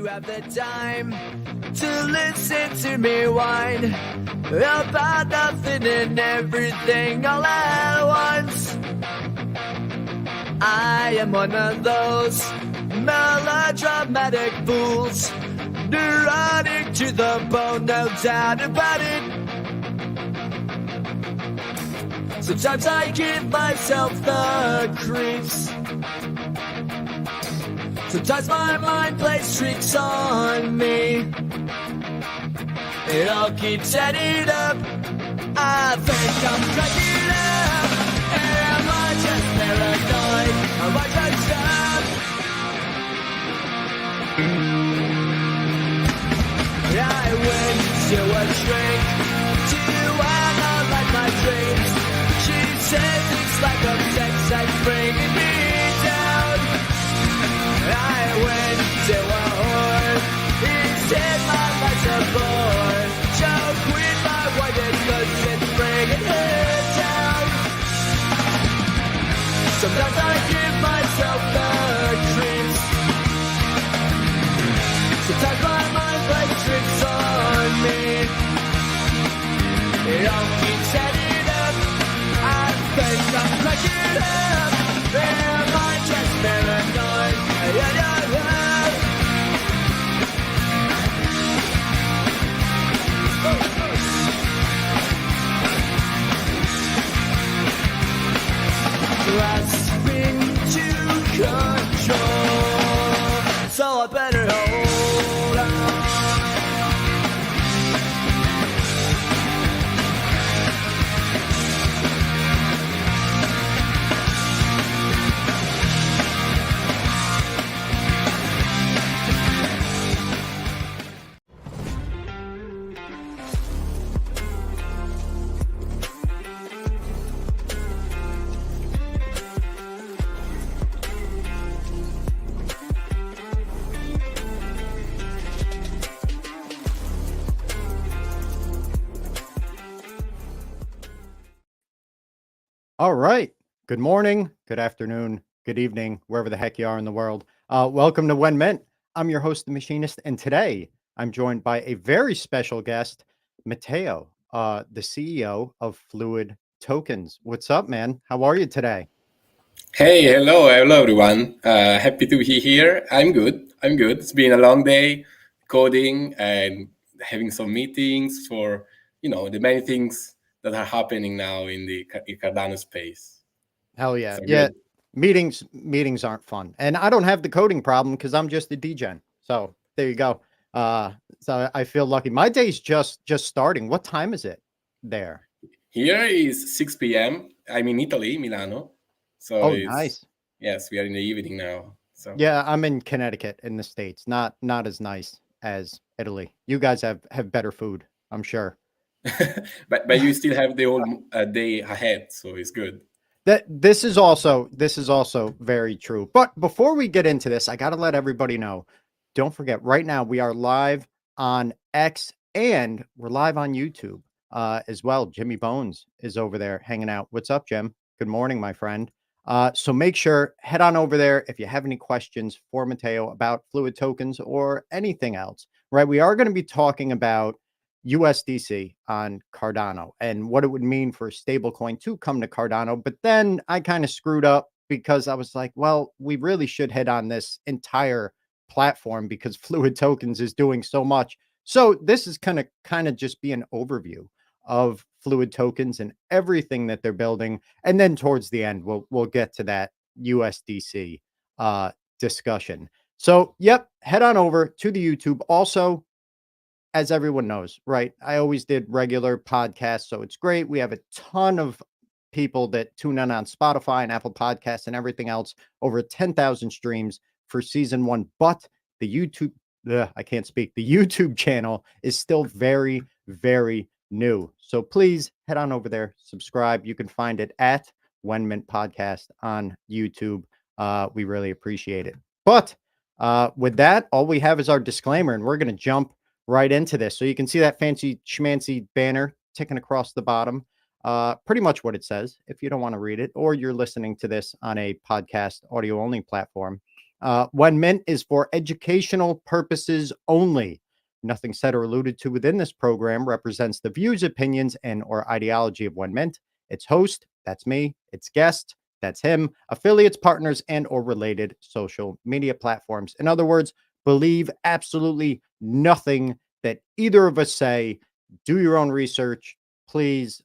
you have the time to listen to me whine about nothing and everything all at once. I am one of those melodramatic fools, neurotic to the bone, no doubt about it. Sometimes I give myself the creeps. Sometimes my mind plays tricks on me. It all keeps adding up. I think I'm cracking up. Am I just paranoid? Am I just up? I went to a shrink to analyze my dreams. She says it's like a sex that's bringing me down. I went to a whore. He said my life's a bore. Joke with my wife because it's bringing her down. Sometimes I give myself the creeps. Sometimes my mind plays tricks on me. It all keeps adding up. I think I'm cracking up. Am I just paranoid? Grasping to control, so I better hold on. All right. Good morning, good afternoon, good evening, wherever the heck you are in the world. Welcome to WenMint. I'm your host, The Machinist, and today I'm joined by a very special guest, Matteo, the CEO of FluidTokens. What's up, man? How are you today? Hey, hello everyone. Happy to be here. I'm good. It's been a long day coding and having some meetings for, the many things that are happening now in the Cardano space. Hell yeah. So Yeah. good. Meetings aren't fun. And I don't have the coding problem because I'm just a degen. So there you go. So I feel lucky. My day's just starting. What time is it there? Here is 6 p.m. I'm in Italy, Milano. So Oh, nice. Yes, we are in the evening now. So Yeah, I'm in Connecticut in the States. Not as nice as Italy. You guys have better food, I'm sure. but you still have the whole day ahead, so it's good. This is also very true. But before we get into this, I got to let everybody know. Don't forget, right now we are live on X and we're live on YouTube as well. Jimmy Bones is over there hanging out. What's up, Jim? Good morning, my friend. So make sure, head on over there if you have any questions for Matteo about FluidTokens or anything else, right? We are going to be talking about USDC on Cardano and what it would mean for a stablecoin to come to Cardano. But then I kind of screwed up because I was like, well, we really should hit on this entire platform because FluidTokens is doing so much. So this is kind of just be an overview of FluidTokens and everything that they're building. And then towards the end, we'll get to that USDC discussion. So, yep, head on over to the YouTube. Also, as everyone knows, right? I always did regular podcasts, so it's great. We have a ton of people that tune in on Spotify and Apple Podcasts and everything else. Over 10,000 streams for season 1. But the YouTube, I can't speak. The YouTube channel is still very, very new. So please head on over there, subscribe. You can find it at WenMint Podcast on YouTube. We really appreciate it. But with that, all we have is our disclaimer, and we're going to jump right into this. So you can see that fancy schmancy banner ticking across the bottom. Pretty much what it says if you don't want to read it, or you're listening to this on a podcast audio only platform. WenMint is for educational purposes only. Nothing said or alluded to within this program represents the views, opinions, and or ideology of WenMint, its host, that's me, its guest, that's him, affiliates, partners, and or related social media platforms. In other words, believe absolutely nothing that either of us say. Do your own research. Please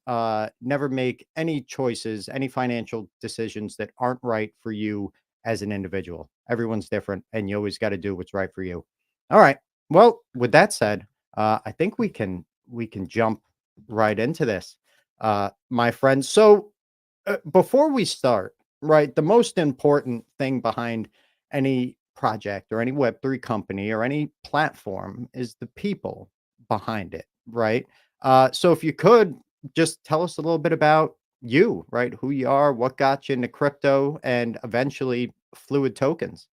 never make any choices, any financial decisions that aren't right for you as an individual. Everyone's different, and you always got to do what's right for you. All right. Well, with that said, I think we can jump right into this, my friends. So before we start, right, the most important thing behind any project or any Web3 company or any platform is the people behind it, right? So if you could just tell us a little bit about you, right? Who you are, what got you into crypto, and eventually Fluid Tokens.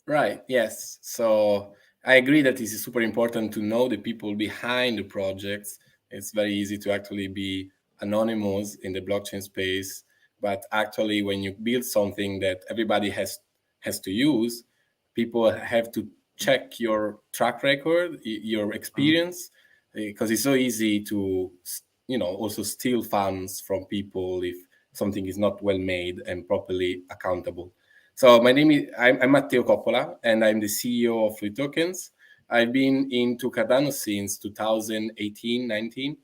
Right. Yes. So I agree that it is super important to know the people behind the projects. It's very easy to actually be anonymous in the blockchain space, but actually, when you build something that everybody has to use, people have to check your track record, your Mhm. experience, because it's so easy to, also steal funds from people if something is not well made and properly accountable. So my name is I'm Matteo Coppola, and I'm the CEO of FluidTokens. I've been into Cardano since 2018-19.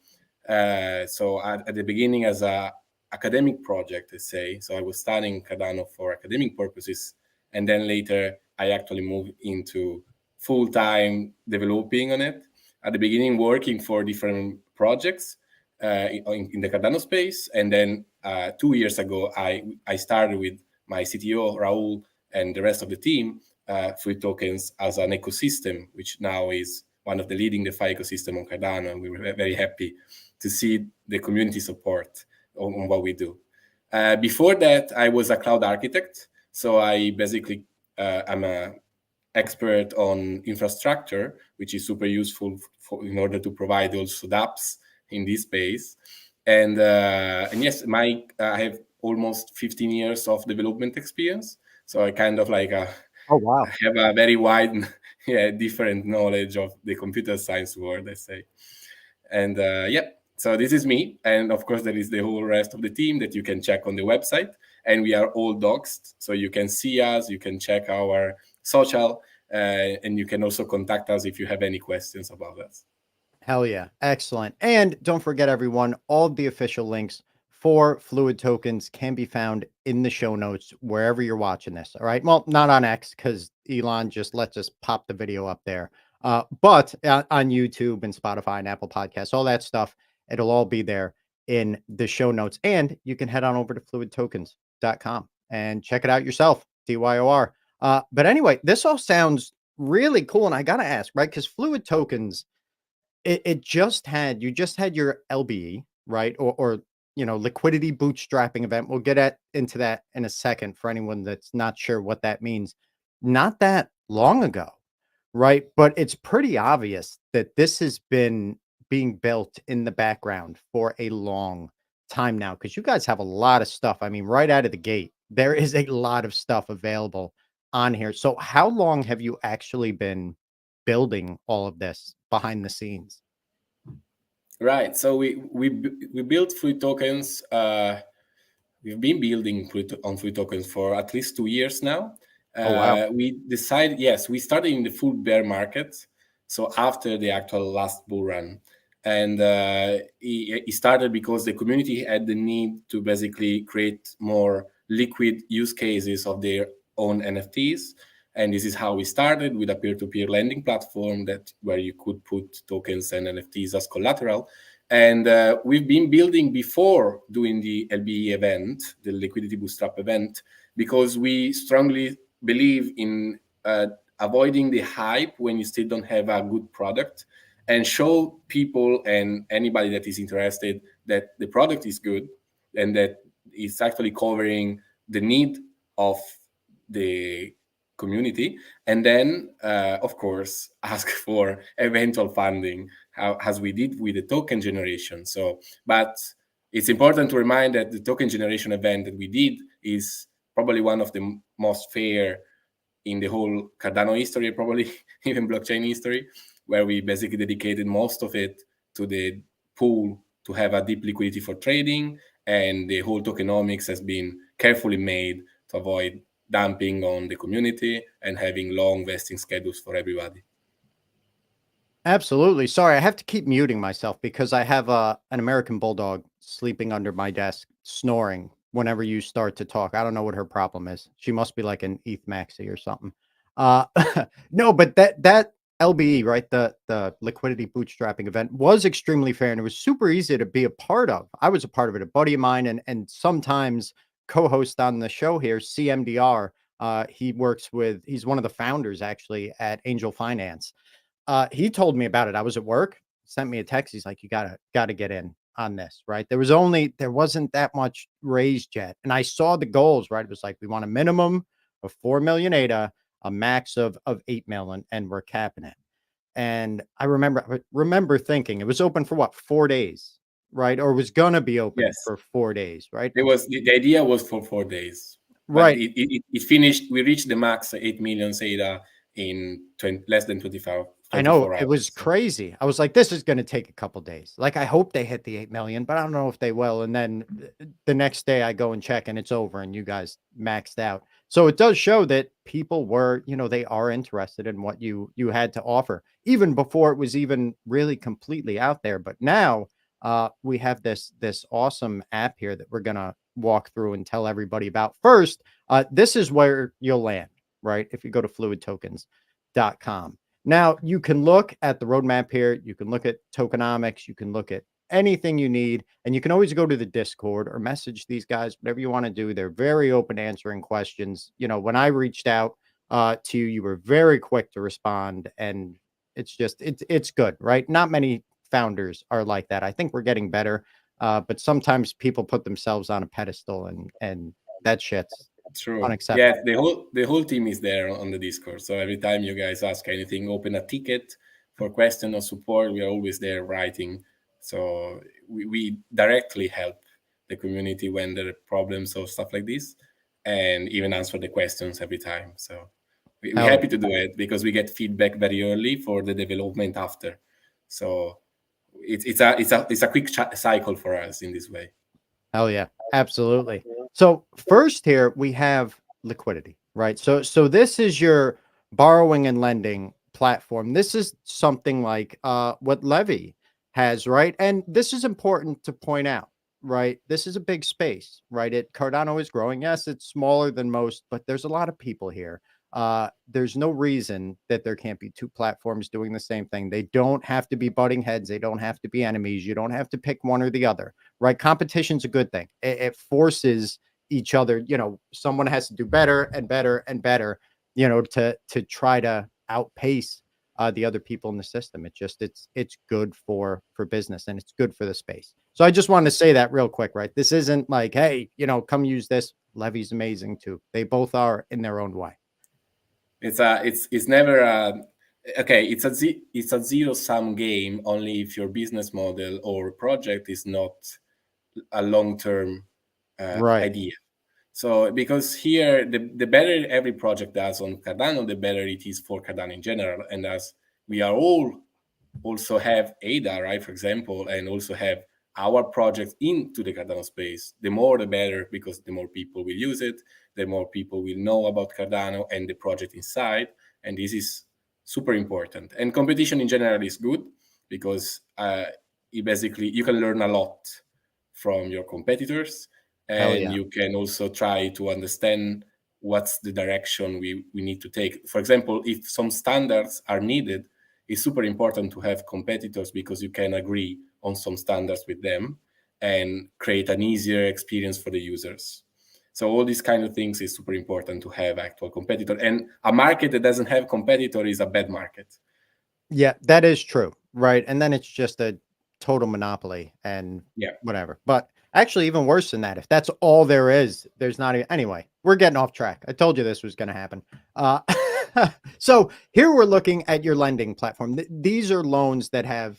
So at the beginning as a academic project, let's say. So I was studying Cardano for academic purposes, and then later I actually moved into full-time developing on it. At the beginning, working for different projects in the Cardano space, and then 2 years ago, I started with my CTO, Raul, and the rest of the team, FluidTokens as an ecosystem, which now is one of the leading DeFi ecosystem on Cardano. And we were very happy to see the community support on what we do. Before that, I was a cloud architect. So I basically, I'm a expert on infrastructure, which is super useful in order to provide also dApps in this space. And yes, I have almost 15 years of development experience, so I kind of like Oh, wow. have a very wide, yeah, different knowledge of the computer science world, I say. And yeah, so this is me, and of course there is the whole rest of the team that you can check on the website, and we are all doxed, so you can see us, you can check our social, and you can also contact us if you have any questions about us. Hell yeah. Excellent. And don't forget, everyone, all of the official links for Fluid Tokens can be found in the show notes wherever you're watching this. All right. Well, not on X because Elon just lets us pop the video up there. But on YouTube and Spotify and Apple Podcasts, all that stuff, it'll all be there in the show notes. And you can head on over to fluidtokens.com and check it out yourself. DYOR. But anyway, this all sounds really cool. And I got to ask, right? Because Fluid Tokens, it just had you just had your LBE, right? Or liquidity bootstrapping event. We'll get into that in a second for anyone that's not sure what that means. Not that long ago, right? But it's pretty obvious that this has been being built in the background for a long time now because you guys have a lot of stuff. I mean, right out of the gate, there is a lot of stuff available on here. So how long have you actually been building all of this behind the scenes? Right. So we built FluidTokens. We've been building on FluidTokens for at least 2 years now. Oh, wow. We decided, yes, we started in the full bear market, so after the actual last bull run, and it started because the community had the need to basically create more liquid use cases of their own NFTs. And this is how we started with a peer-to-peer lending platform where you could put tokens and NFTs as collateral. And we've been building before doing the LBE event, the liquidity bootstrap event, because we strongly believe in avoiding the hype when you still don't have a good product, and show people and anybody that is interested that the product is good and that it's actually covering the need of the community, and then of course ask for eventual funding, as we did with the token generation. So, but it's important to remind that the token generation event that we did is probably one of the most fair in the whole Cardano history, probably even blockchain history, where we basically dedicated most of it to the pool to have a deep liquidity for trading, and the whole tokenomics has been carefully made to avoid dumping on the community and having long vesting schedules for everybody. Absolutely. Sorry, I have to keep muting myself because I have an American bulldog sleeping under my desk, snoring whenever you start to talk. I don't know what her problem is. She must be like an ETH maxi or something. Uh, no, but that LBE, right? The liquidity bootstrapping event was extremely fair and it was super easy to be a part of. I was a part of it. A buddy of mine and sometimes co-host on the show here, CMDR. He's one of the founders actually at Angel Finance. He told me about it. I was at work, sent me a text. He's like, you gotta get in on this, right? There wasn't that much raised yet. And I saw the goals, right? It was like, we want a minimum of 4 million ADA, a max of 8 million, and we're capping it. And I remember thinking it was open for what, 4 days, right? Or was gonna be open Yes, for 4 days, right? it was the idea was for 4 days, but Right. it finished. We reached the max 8 million ADA in less than 24 I know hours. it was crazy. I was like, this is going to take a couple days. Like, I hope they hit the 8 million, but I don't know if they will. And then the next day I go and check and it's over and you guys maxed out. So it does show that people were, they are interested in what you had to offer even before it was even really completely out there. But now we have this awesome app here that we're going to walk through and tell everybody about. First, this is where you'll land, right? If you go to fluidtokens.com. Now, you can look at the roadmap here. You can look at tokenomics. You can look at anything you need. And you can always go to the Discord or message these guys, whatever you want to do. They're very open to answering questions. When I reached out to you, you were very quick to respond. And it's good, right? Not many founders are like that. I think we're getting better. But sometimes people put themselves on a pedestal and that shit's True. unacceptable. Yeah, the whole team is there on the Discord. So every time you guys ask anything, open a ticket for question or support, we are always there writing. So we directly help the community when there are problems or stuff like this, and even answer the questions every time. So we're happy to do it because we get feedback very early for the development after. So it's a quick cycle for us in this way. Hell yeah, absolutely. So first here we have liquidity, right? So this is your borrowing and lending platform. This is something like what Levy has, right? And this is important to point out, right? This is a big space, right? Cardano is growing. Yes, it's smaller than most, but there's a lot of people here. There's no reason that there can't be two platforms doing the same thing. They don't have to be butting heads. They don't have to be enemies. You don't have to pick one or the other, right? Competition's a good thing. It forces each other. Someone has to do better and better and better, to try to outpace the other people in the system. It's good for business and it's good for the space. So I just wanted to say that real quick, right? This isn't like, hey, come use this. Levy's amazing too. They both are in their own way. It's never okay. It's a zero-sum game only if your business model or project is not a long-term idea. So because here the better every project does on Cardano, the better it is for Cardano in general. And as we are all also have ADA, right, for example, and also have our project into the Cardano space, the more the better, because the more people will use it, the more people will know about Cardano and the project inside. And this is super important. And competition in general is good because you can learn a lot from your competitors, and you can also try to understand what's the direction we need to take. For example, if some standards are needed, it's super important to have competitors because you can agree on some standards with them and create an easier experience for the users. So all these kind of things is super important to have actual competitor. And a market that doesn't have competitor is a bad market. Yeah, that is true. Right. And then it's just a total monopoly and whatever. But actually, even worse than that, if that's all there is, there's not even, anyway, we're getting off track. I told you this was going to happen. So here we're looking at your lending platform. These are loans that have,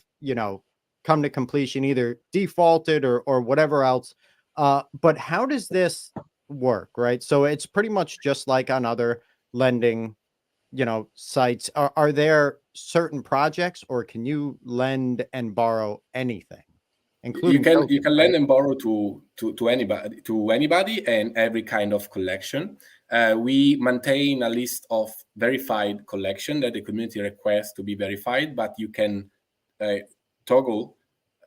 come to completion, either defaulted or whatever else. But how does this work? Right. So it's pretty much just like on other lending sites, are there certain projects, or can you lend and borrow anything, You including can tokens, lend right? and borrow to anybody and every kind of collection. We maintain a list of verified collection that the community requests to be verified, but you can toggle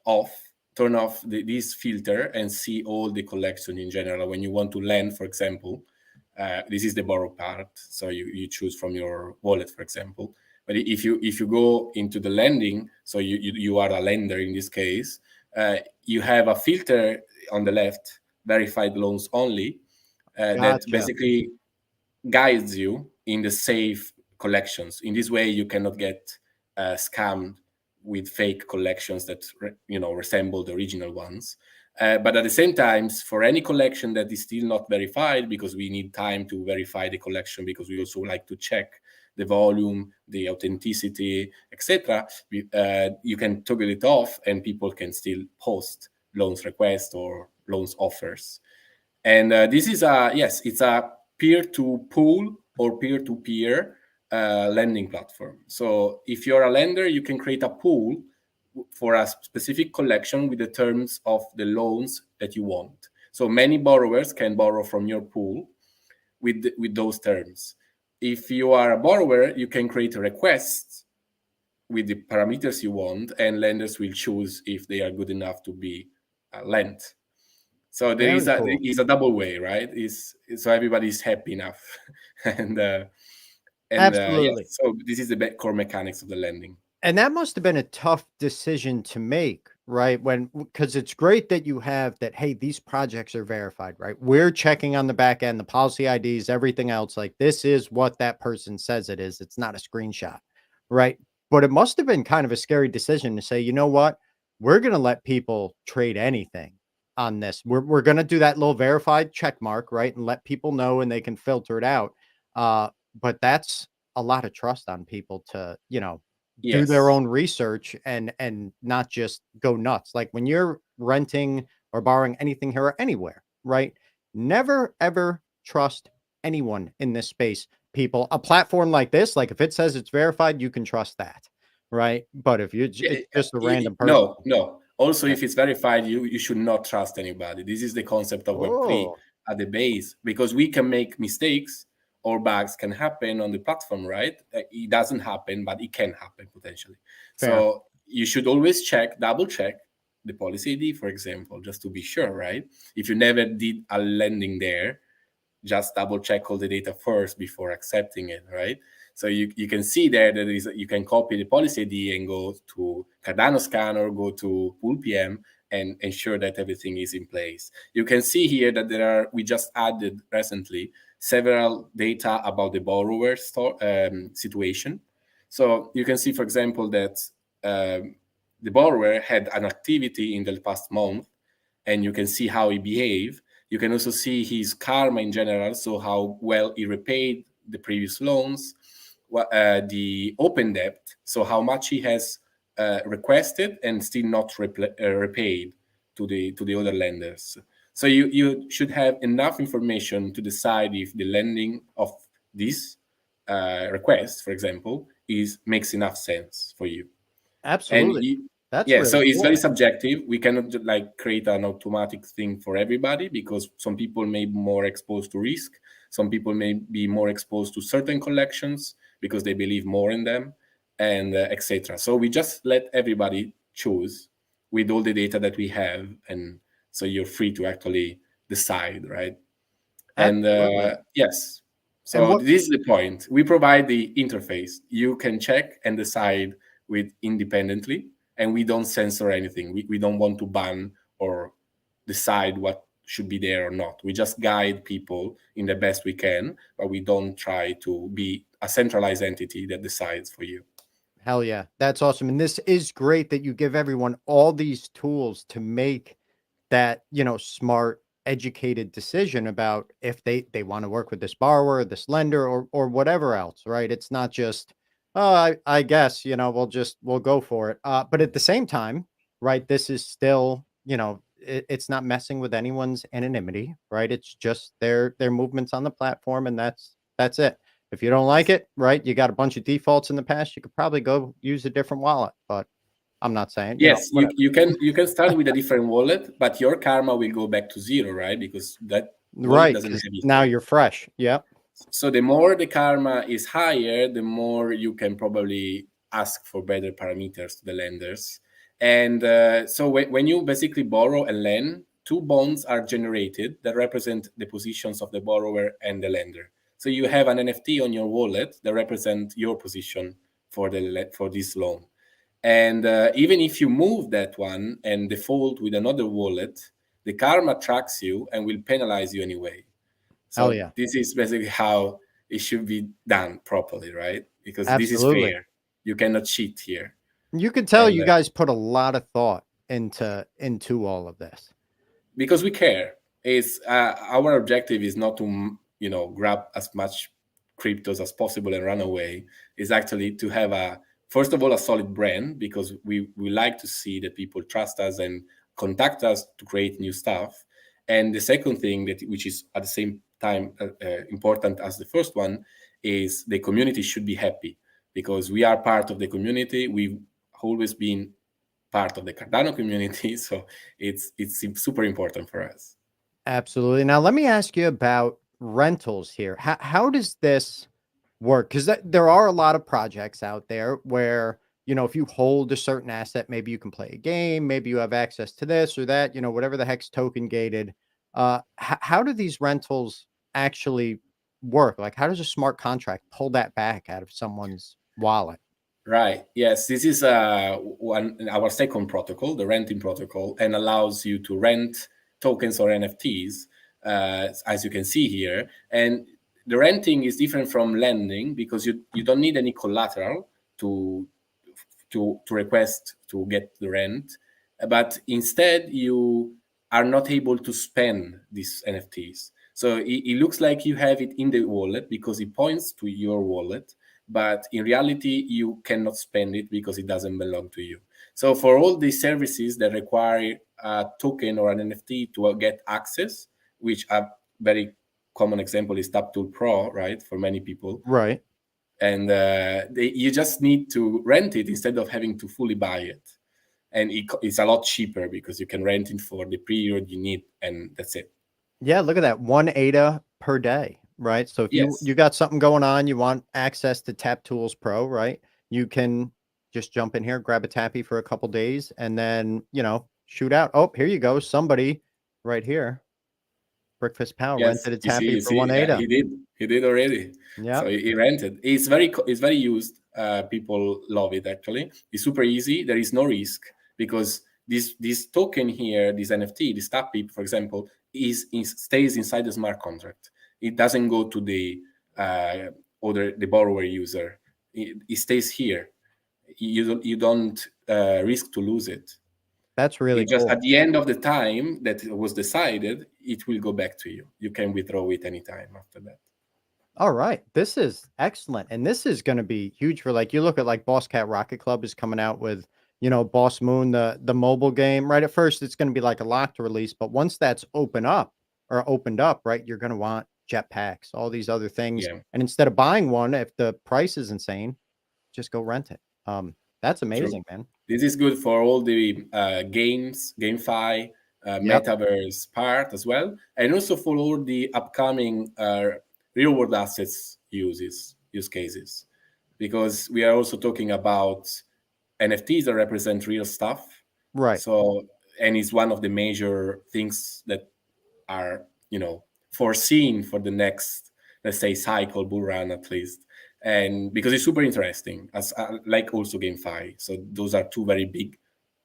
off, turn off this filter and see all the collection in general. When you want to lend, for example, this is the borrow part. So you choose from your wallet, for example. But if you go into the lending, so you are a lender in this case, you have a filter on the left, verified loans only, that Gotcha. basically guides you in the safe collections. In this way, you cannot get scammed with fake collections that resemble the original ones. But at the same time, for any collection that is still not verified, because we need time to verify the collection, because we also like to check the volume, the authenticity, etc., you can toggle it off, and people can still post loans requests or loans offers. And this is it's a peer-to-pool or peer-to-peer lending platform. So if you're a lender, you can create a pool for a specific collection with the terms of the loans that you want. So many borrowers can borrow from your pool with those terms. If you are a borrower, you can create a request with the parameters you want, and lenders will choose if they are good enough to be lent. So there Very cool. is a double way, right? So everybody's happy enough, and yes. Absolutely. So this is the core mechanics of the lending. And that must have been a tough decision to make, right? Because it's great that you have that, hey, these projects are verified, right? We're checking on the back end, the policy IDs, everything else. Like, this is what that person says it is. It's not a screenshot, right? But it must have been kind of a scary decision to say, you know what? We're going to let people trade anything on this. We're going to do that little verified check mark, right? And let people know, and they can filter it out. But that's a lot of trust on people to, do their Yes. own research and not just go nuts. Like, when you're renting or borrowing anything here or anywhere, right? Never ever trust anyone in this space. People, a platform like this, like, if it says it's verified, you can trust that, right? But if it's just a random person. No. Also, Yeah. if it's verified, you should not trust anybody. This is the concept of Web3 Oh, at the base, because we can make mistakes or bugs can happen on the platform, right? It doesn't happen, but it can happen potentially. fair. So you should always double check the policy ID, for example, just to be sure, right? If you never did a lending there, just double check all the data first before accepting it, right? So you can see there that you can copy the policy ID and go to Cardano scanner, go to Pool PM, and ensure that everything is in place. You can see here that we just added recently several data about the borrower situation. So you can see, for example, that the borrower had an activity in the past month, and you can see how he behaved. You can also see his karma in general, so how well he repaid the previous loans, the open debt, so how much he has requested and still not repaid to the other lenders. So you should have enough information to decide if the lending of this request, for example, makes enough sense for you. And Absolutely. That's yeah, so really it's very cool. subjective. We cannot like create an automatic thing for everybody, because some people may be more exposed to risk, some people may be more exposed to certain collections because they believe more in them, and etc. So we just let everybody choose with all the data that we have, and so you're free to actually decide, right? And Absolutely. yes, And so what this is the point. We provide the interface. You can check and decide with independently, and we don't censor anything. We don't want to ban or decide what should be there or not. We just guide people in the best we can, but we don't try to be a centralized entity that decides for you. Hell yeah. That's awesome. And this is great that you give everyone all these tools to make that, smart, educated decision about if they want to work with this borrower, this lender, or whatever else, right? It's not just, oh, I guess, we'll go for it. But at the same time, right, this is still, it's not messing with anyone's anonymity, right? It's just their movements on the platform, and that's it. If you don't like it, right, you got a bunch of defaults in the past, you could probably go use a different wallet, but I'm not saying, Yes, whatever. you can start with a different wallet, but your karma will go back to zero, right? Because that wallet Right, doesn't because have now history. you're fresh. Yep. So the more the karma is higher, the more you can probably ask for better parameters to the lenders. And so when you basically borrow and lend, two bonds are generated that represent the positions of the borrower and the lender. So you have an NFT on your wallet that represent your position for this loan. And even if you move that one and default with another wallet, the karma tracks you and will penalize you anyway. Hell So yeah. this is basically how it should be done properly, right? Because this is Absolutely. fair. You cannot cheat here. You could tell And you guys put a lot of thought into all of this. because we care, it's our objective is not to grab as much cryptos as possible and run away. Is actually to have first of all a solid brand, because we like to see that people trust us and contact us to create new stuff. And the second thing, that which is at the same time important as the first one, is the community should be happy, because we are part of the community. We've always been part of the Cardano community, so it's super important for us. Absolutely. Now, let me ask you about rentals here. How does this work? Because there are a lot of projects out there where, if you hold a certain asset, maybe you can play a game, maybe you have access to this or that, whatever the heck's token gated. How do these rentals actually work? Like, how does a smart contract pull that back out of someone's wallet? Right. Yes, this is our second protocol, the renting protocol, and allows you to rent tokens or NFTs, as you can see here. And the renting is different from lending because you don't need any collateral to request to get the rent, but instead you are not able to spend these NFTs. So it looks like you have it in the wallet because it points to your wallet, but in reality you cannot spend it because it doesn't belong to you. So for all these services that require a token or an NFT to get access, which a very common example is TapTool Pro, right, for many people, Right. and you just need to rent it instead of having to fully buy it. And it's a lot cheaper because you can rent it for the period you need, and that's it. Yeah, look at that. 1 ADA per day, right? So if you Yes. got something going on, you want access to Tap Tools Pro, right? You can just jump in here, grab a tappy for a couple days, and then, shoot out. Oh, here you go. Somebody right here, Breakfast Power, Yes, rented a you tappy for see, 1 ADA. he did already. Yeah. So he rented. It's very used. People love it actually. It's super easy. There is no risk because this token here, this NFT, this tappy, for example, stays inside the smart contract. It doesn't go to the the borrower user. It stays here. You don't risk to lose it. That's really It just cool. at the end of the time that it was decided, it will go back to you. You can withdraw it anytime after that. All right. This is excellent. And this is going to be huge for, like, you look at like Boss Cat Rocket Club is coming out with, Boss Moon, the mobile game, right? At first it's going to be like a locked release, but once that's opened up, right, you're going to want jetpacks, all these other things. Yeah, And instead of buying one, if the price is insane, just go rent it. That's true. amazing, man. This is good for all the games, GameFi, Yep. metaverse part as well, and also for all the upcoming real world assets use cases, because we are also talking about NFTs that represent real stuff. Right. So, and it's one of the major things that are foreseen for the next, let's say, cycle, bull run at least. And because it's super interesting, as like also GameFi. So those are two very big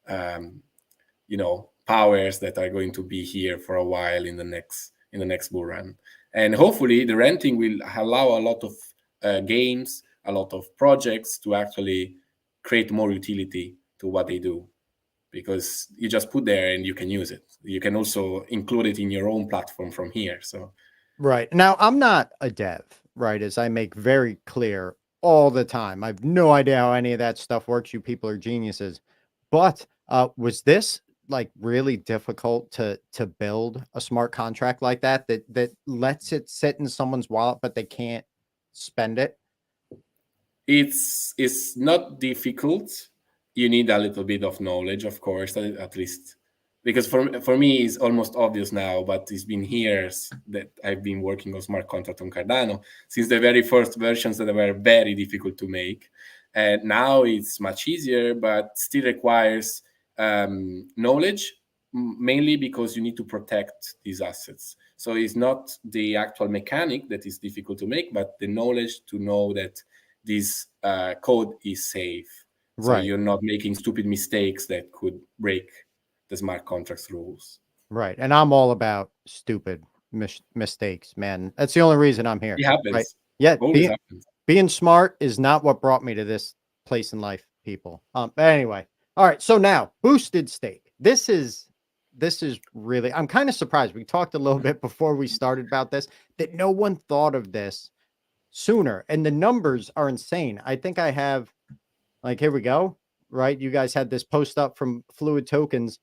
um, powers that are going to be here for a while in the next bull run. And hopefully the renting will allow a lot of games, a lot of projects to actually create more utility to what they do, because you just put there and you can use it. You can also include it in your own platform from here. So Right. Now, I'm not a dev, right? As I make very clear all the time. I have no idea how any of that stuff works. You people are geniuses. But was this like really difficult to build a smart contract like that lets it sit in someone's wallet, but they can't spend it? It's not difficult. You need a little bit of knowledge, of course, at least, because for me it's almost obvious now, but it's been years that I've been working on smart contract on Cardano since the very first versions that were very difficult to make, and now it's much easier, but still requires knowledge, mainly because you need to protect these assets. So it's not the actual mechanic that is difficult to make, but the knowledge to know that this code is safe. So Right. you're not making stupid mistakes that could break the smart contracts rules. Right. And I'm all about stupid mistakes, man. That's the only reason I'm here. It Right. happens. Yeah. Always happens. Being smart is not what brought me to this place in life, people. But anyway. All right. So now boosted stake. This is really, I'm kind of surprised. We talked a little bit before we started about this, that no one thought of this sooner. And the numbers are insane. I think I have, like, here we go. Right. You guys had this post up from FluidTokens.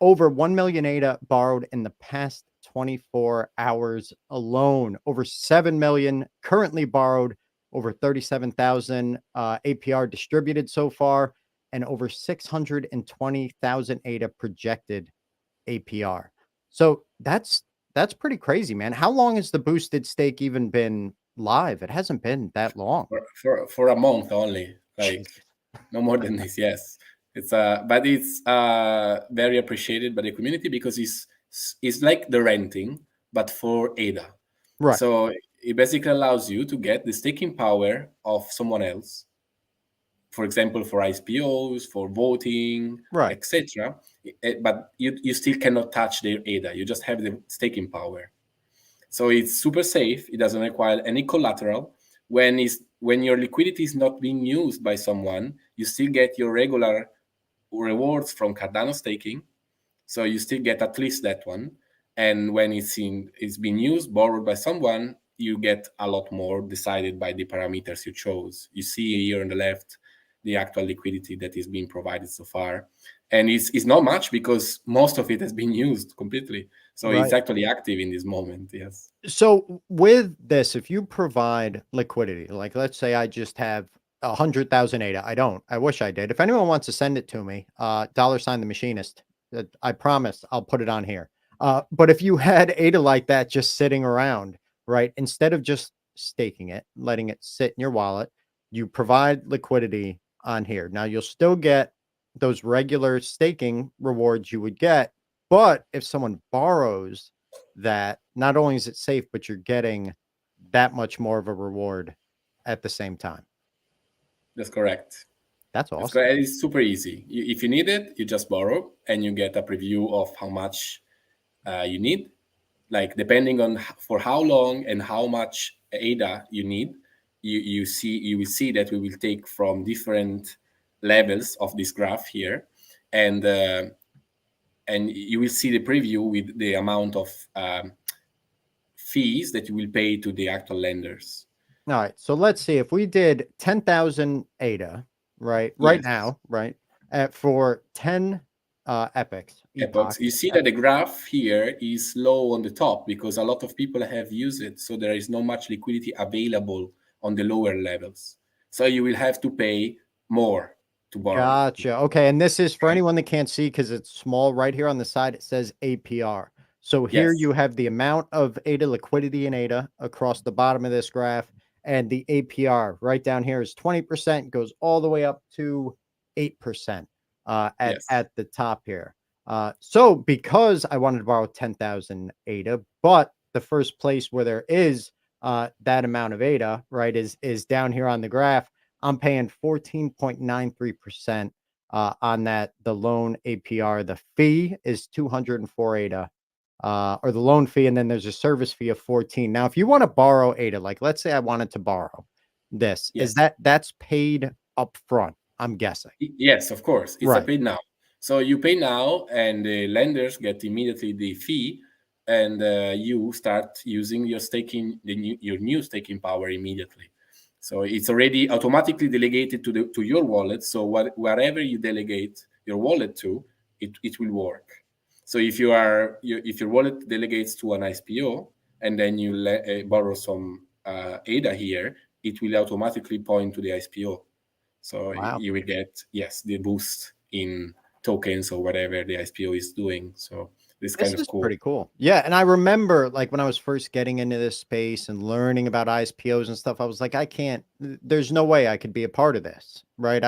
Over 1 million ADA borrowed in the past 24 hours alone. Over 7 million currently borrowed. Over 37,000 APR distributed so far, and over 620,000 ADA projected APR. So that's pretty crazy, man. How long has the boosted stake even been live? It hasn't been that long. For a month only, like Jesus. no more than this. Yes, it's but it's very appreciated by the community because it's like the renting, but for ADA. Right. So it basically allows you to get the staking power of someone else, for example, for IPOs, for voting, Right. etc. But you still cannot touch their ADA. You just have the staking power. So it's super safe. It doesn't require any collateral. When your liquidity is not being used by someone, you still get your regular rewards from Cardano staking. So you still get at least that one. And when it's being used, borrowed by someone, you get a lot more decided by the parameters you chose. You see here on the left the actual liquidity that is being provided so far. And it's not much because most of it has been used completely. So it's Right. actually active in this moment. Yes. So with this, if you provide liquidity, like let's say I just have 100,000 ADA, I don't. I wish I did. If anyone wants to send it to me, $ the machinist. I promise I'll put it on here. But if you had ADA like that just sitting around, right, instead of just staking it, letting it sit in your wallet, you provide liquidity on here. Now you'll still get those regular staking rewards you would get, but if someone borrows that, not only is it safe, but you're getting that much more of a reward at the same time. That's correct. That's That's awesome. correct. It's super easy. If you need it, you just borrow and you get a preview of how much you need. Like depending on for how long and how much ADA you need, you will see that we will take from different levels of this graph here, and you will see the preview with the amount of fees that you will pay to the actual lenders. All right. So let's see if we did 10,000 ADA, right? Right Yes. now, right? For 10 epochs. Epochs. You see that the graph here is low on the top because a lot of people have used it. So there is not much liquidity available on the lower levels. So you will have to pay more to borrow. Gotcha. Okay. And this is for anyone that can't see because it's small right here on the side. It says APR. So here Yes. you have the amount of ADA liquidity in ADA across the bottom of this graph. And the APR right down here is 20%, goes all the way up to 8% Yes. at the top here. So because I wanted to borrow 10,000 ADA, but the first place where there is that amount of ADA, right, is down here on the graph. I'm paying 14.93% on that. The loan APR, the fee is 204 ADA, or the loan fee, and then there's a service fee of 14. Now, if you want to borrow ADA, like let's say I wanted to borrow this, Yes. is that's paid up front? I'm guessing. Yes, of course. It's Right. a pay now. So you pay now, and the lenders get immediately the fee, and you start using your staking, your new staking power immediately. So it's already automatically delegated to your wallet. So wherever you delegate your wallet to, it will work. So if your wallet delegates to an IPO, and then you borrow some ADA here, it will automatically point to the ISPO. So Wow. you will get, yes, the boost in tokens or whatever the ISPO is doing. So this kind This of is cool. pretty cool. Yeah, and I remember like when I was first getting into this space and learning about ISPOs and stuff, I was like, I can't. There's no way I could be a part of this, right?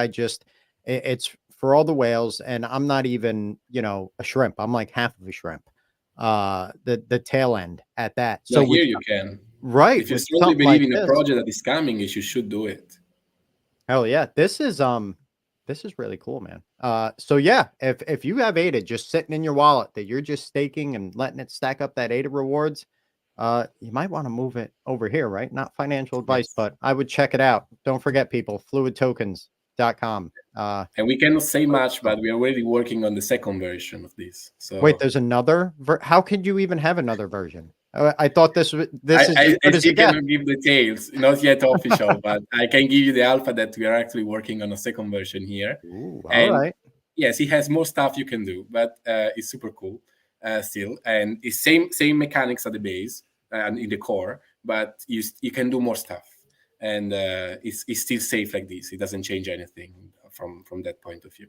It's for all the whales, and I'm not even, a shrimp. I'm like half of a shrimp. The tail end at that. Now So here with you can. right If you with strongly something believe like in a this, project that is coming, you should do it. hell yeah, this is really cool, man. So yeah, if you have ADA just sitting in your wallet that you're just staking and letting it stack up that ADA rewards, you might want to move it over here, right? Not financial advice, Yes. but I would check it out. Don't forget, people, fluidtokens.com. And we cannot say much, Oh, but we are already working on the second version of this. wait, So there's another how could you even have another version? I thought this is as I good as still it gets. cannot give details, not yet official, but I can give you the alpha that we are actually working on a second version here. Ooh, all And right. yes, it has more stuff you can do, but it's super cool still. And it's same mechanics at the base and in the core, but you can do more stuff. And it's still safe like this. It doesn't change anything from that point of view.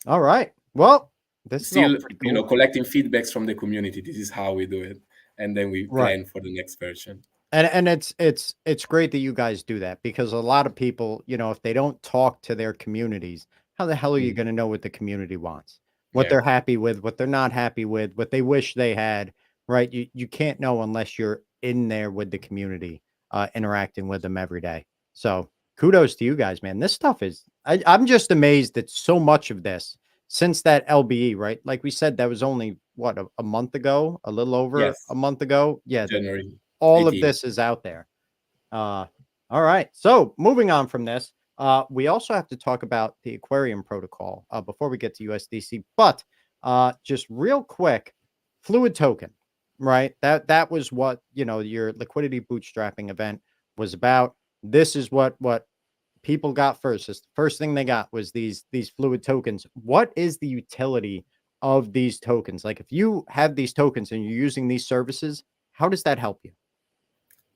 All right. Well, this is all Still, pretty cool. collecting feedbacks from the community. This is how we do it, and then we Right. plan for the next version. And it's great that you guys do that because a lot of people, if they don't talk to their communities, how the hell are you Mm, going to know what the community wants? What yeah. they're happy with, what they're not happy with, what they wish they had, right? You can't know unless you're in there with the community, interacting with them every day. So kudos to you guys, man. This stuff is I'm just amazed that so much of this since that LBE, right? Like we said, that was only what a month ago, a little over a Yes. month ago. Yeah, that January all of 18. this is out there. All right. So moving on from this, we also have to talk about the Aquarium protocol before we get to USDC. But just real quick, Fluid Token, right? That was what your liquidity bootstrapping event was about. This is what people got first. The first thing they got was these Fluid tokens. What is the utility of these tokens? Like if you have these tokens and you're using these services, how does that help you?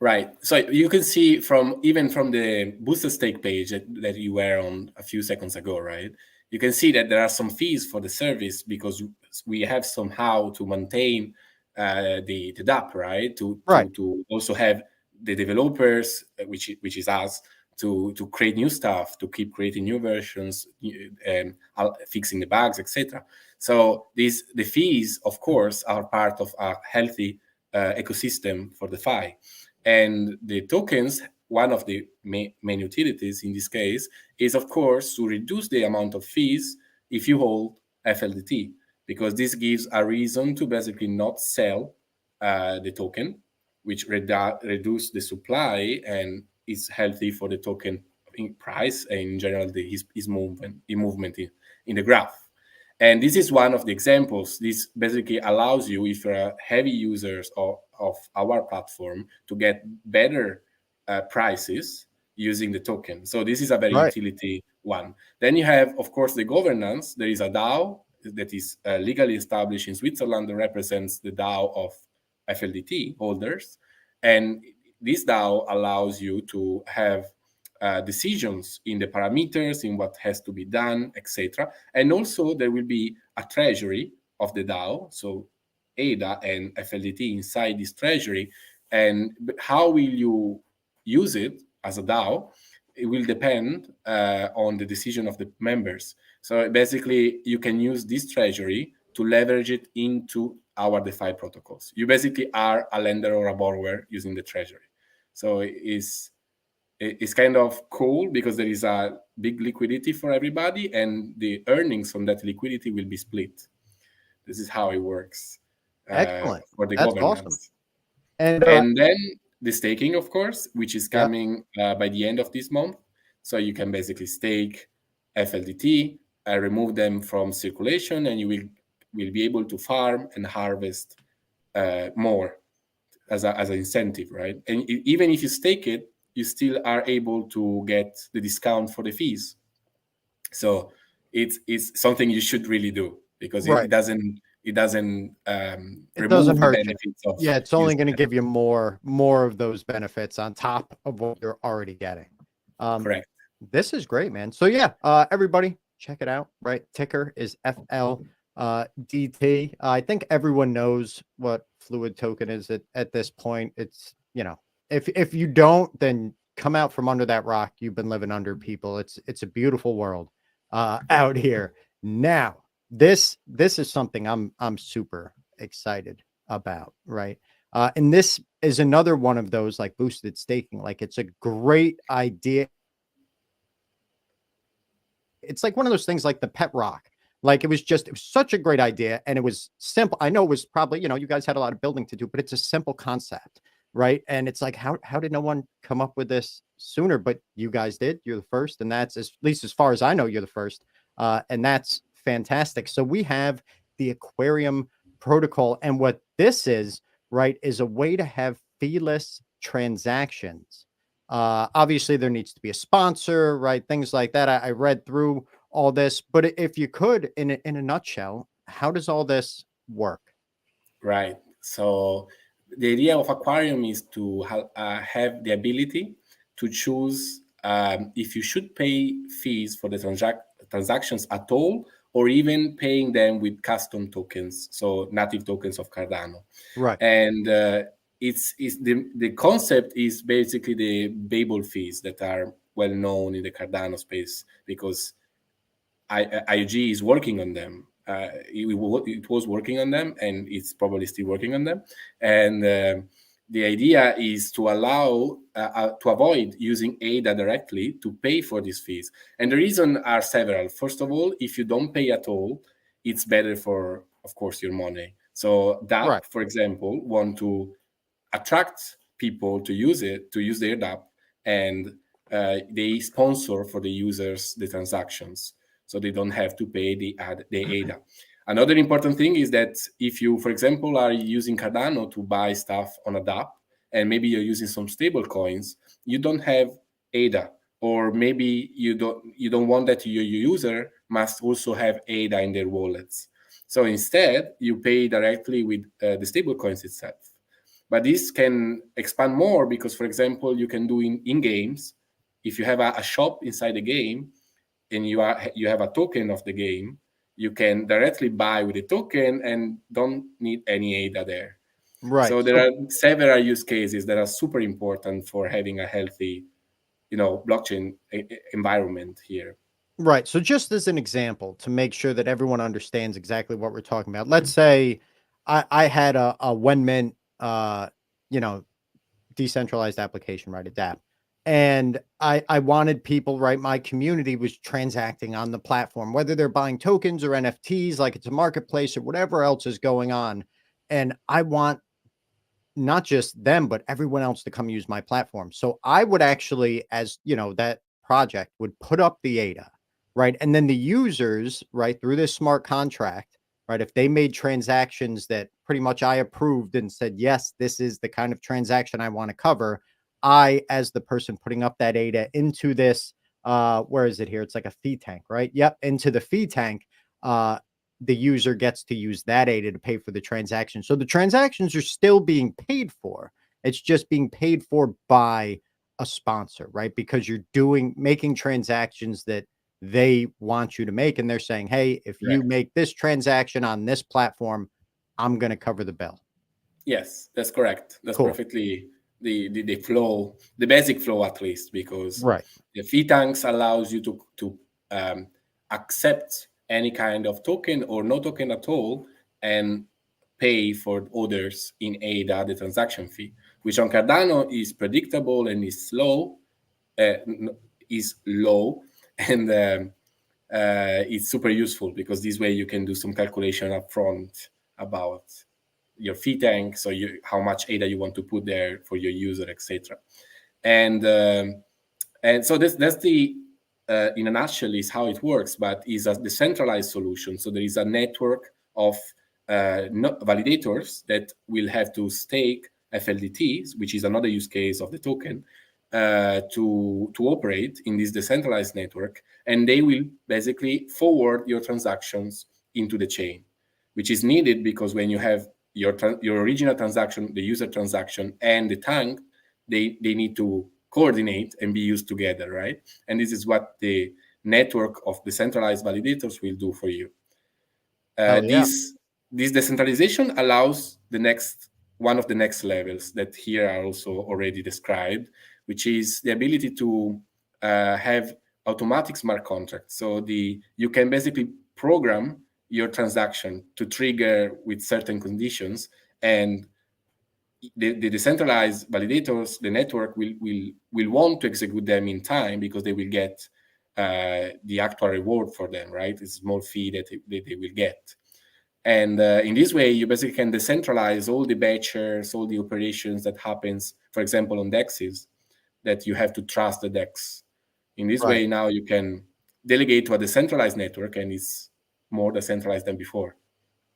Right. So you can see even from the booster stake page that you were on a few seconds ago, right? You can see that there are some fees for the service because we have somehow to maintain the DApp, right? Right. To also have the developers, which is us, to create new stuff, to keep creating new versions, fixing the bugs, etc. So the fees, of course, are part of a healthy ecosystem for DeFi. And the tokens, one of the main utilities in this case, is of course to reduce the amount of fees if you hold FLDT, because this gives a reason to basically not sell the token, which reduce the supply and is healthy for the token in price and in general his movement in the graph. And this is one of the examples. This basically allows you, if you're a heavy users of our platform, to get better prices using the token. So this is a very Right. utility one. Then you have, of course, the governance. There is a DAO that is legally established in Switzerland that represents the DAO of FLDT holders. And this DAO allows you to have decisions in the parameters, in what has to be done, etc. And also there will be a treasury of the DAO, so ADA and FLDT inside this treasury. And how will you use it as a DAO? It will depend on the decision of the members. So basically, you can use this treasury to leverage it into our DeFi protocols. You basically are a lender or a borrower using the treasury. So it's kind of cool because there is a big liquidity for everybody, and the earnings from that liquidity will be split. This is how it works Excellent. for the That's awesome. governance. And And then the staking, of course, which is yeah, coming by the end of this month. So you can basically stake FLDT, remove them from circulation, and you will be able to farm and harvest more as an incentive, right? And even if you stake it, you still are able to get the discount for the fees. So it's something you should really do because it right. doesn't it doesn't It doesn't remove the hurt you. benefits of Yeah, it's only using going to it. give you more of those benefits on top of what you're already getting. Correct. This is great, man. So yeah, everybody check it out. Right, ticker is FLDT. I think everyone knows what Fluid Token is at this point. It's, you know, if you don't, then come out from under that rock. You've been living under, people. It's a beautiful world out here now. This is something I'm super excited about, right? And this is another one of those like boosted staking. Like, it's a great idea. It's like one of those things like the pet rock. Like, it was such a great idea, and it was simple. I know it was probably, you know, you guys had a lot of building to do, but it's a simple concept, right? And it's like, how did no one come up with this sooner? But you guys did. You're the first, and that's, at least as far as I know, you're the first. And that's fantastic. So we have the Aquarium protocol, and what this is, right, is a way to have feeless transactions. Obviously, there needs to be a sponsor, right? Things like that. I read through all this, but if you could, in a nutshell, how does all this work? Right. So the idea of Aquarium is to have the ability to choose if you should pay fees for the transactions at all, or even paying them with custom tokens, so native tokens of Cardano. Right. And it's the concept is basically the Babel fees that are well known in the Cardano space, because IOG is working on them. It was working on them, and it's probably still working on them. And the idea is to allow to avoid using ADA directly to pay for these fees. And the reason are several. First of all, if you don't pay at all, it's better for, of course, your money. So DApp, Right. for example, want to attract people to use their DApp, and they sponsor for the users the transactions, so they don't have to pay the ADA. Another important thing is that if you, for example, are using Cardano to buy stuff on a DApp, and maybe you're using some stable coins, you don't have ADA, or maybe you don't want that your user must also have ADA in their wallets. So instead, you pay directly with the stable coins itself. But this can expand more because, for example, you can do in games. If you have a shop inside the game, and you have a token of the game, you can directly buy with a token and don't need any ADA there. Right. So there are several use cases that are super important for having a healthy, blockchain environment here. Right. So just as an example, to make sure that everyone understands exactly what we're talking about, let's say I had a WenMint, you know, decentralized application, right? A DApp. And I wanted people, right? My community was transacting on the platform, whether they're buying tokens or NFTs, like it's a marketplace or whatever else is going on. And I want not just them, but everyone else to come use my platform. So I would actually, as you know, that project would put up the ADA, right? And then the users, right, through this smart contract, right, if they made transactions that pretty much I approved and said, yes, this is the kind of transaction I want to cover, I, as the person putting up that ADA into this, where is it here? It's like a fee tank, right? Yep, into the fee tank. The user gets to use that ADA to pay for the transaction. So the transactions are still being paid for. It's just being paid for by a sponsor, right? Because you're making transactions that they want you to make. And they're saying, hey, if you make this transaction on this platform, I'm going to cover the bill. Yes, that's correct. That's Cool. perfectly the flow, the basic flow at least, because Right. the fee tanks allows you to accept any kind of token or no token at all and pay for others in ADA, the transaction fee, which on Cardano is predictable and is low, and it's super useful because this way you can do some calculation up front about your fee tank, so how much ADA you want to put there for your user, etc. And so that's the in a nutshell is how it works, but is a decentralized solution. So there is a network of validators that will have to stake FLDTs, which is another use case of the token, to operate in this decentralized network, and they will basically forward your transactions into the chain. which is needed because when you have your original transaction, the user transaction, and the tank, they need to coordinate and be used together, right? And this is what the network of decentralized validators will do for you. Hell yeah. This decentralization allows one of the next levels that here are also already described, which is the ability to have automatic smart contracts. So you can basically program your transaction to trigger with certain conditions, and the decentralized validators, the network will want to execute them in time because they will get the actual reward for them, right? It's a small fee that they will get. And in this way, you basically can decentralize all the batchers, all the operations that happens, for example, on DEXs, that you have to trust the DEX. In this Right. way, now you can delegate to a decentralized network, and it's more decentralized than before.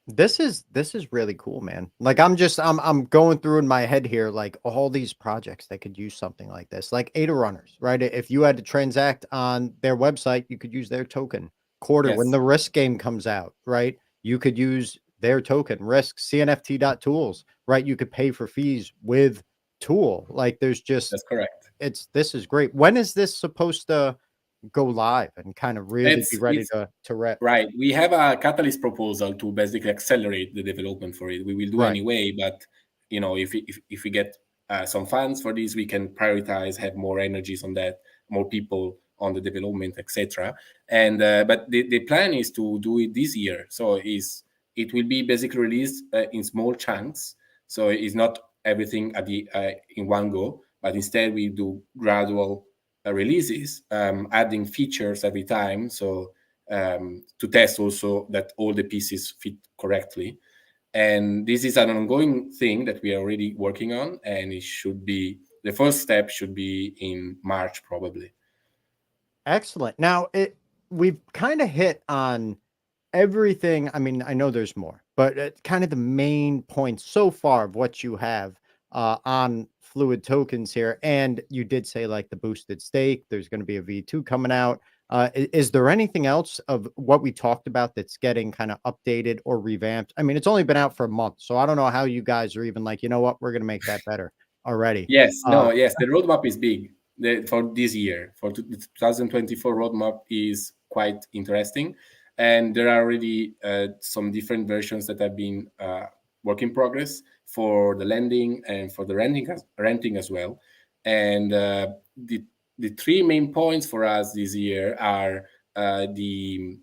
This is really cool, man. Like I'm going through in my head here like all these projects that could use something like this. Like ADA runners, right? If you had to transact on their website, you could use their token. Quarter when Yes, the risk game comes out, right? You could use their token, risk cnft.tools, right? You could pay for fees with tool. Like there's just that's correct. this is great. When is this supposed to go live and kind of really be ready It's to rep? right. We have a catalyst proposal to basically accelerate the development for it. We will do Right. anyway, but if we get some funds for this, we can prioritize, have more energies on that, more people on the development, etc. And but the plan is to do it this year. So it will be basically released in small chunks. So it's not everything at the in one go, but instead we do gradual releases, adding features every time. So to test also that all the pieces fit correctly. And this is an ongoing thing that we are already working on, and the first step should be in March probably. Excellent. Now, we've kind of hit on everything. I mean, I know there's more, but kind of the main points so far of what you have on Fluid Tokens here. And you did say like the boosted stake, there's going to be a V2 coming out. Is there anything else of what we talked about that's getting kind of updated or revamped? I mean, it's only been out for a month, so I don't know how you guys are even like, you know what, we're going to make that better already. Yes, no, yes, the roadmap is big for this year. For the 2024 roadmap is quite interesting, and there are already some different versions that have been work in progress for the lending and for the renting as well. And the three main points for us this year are the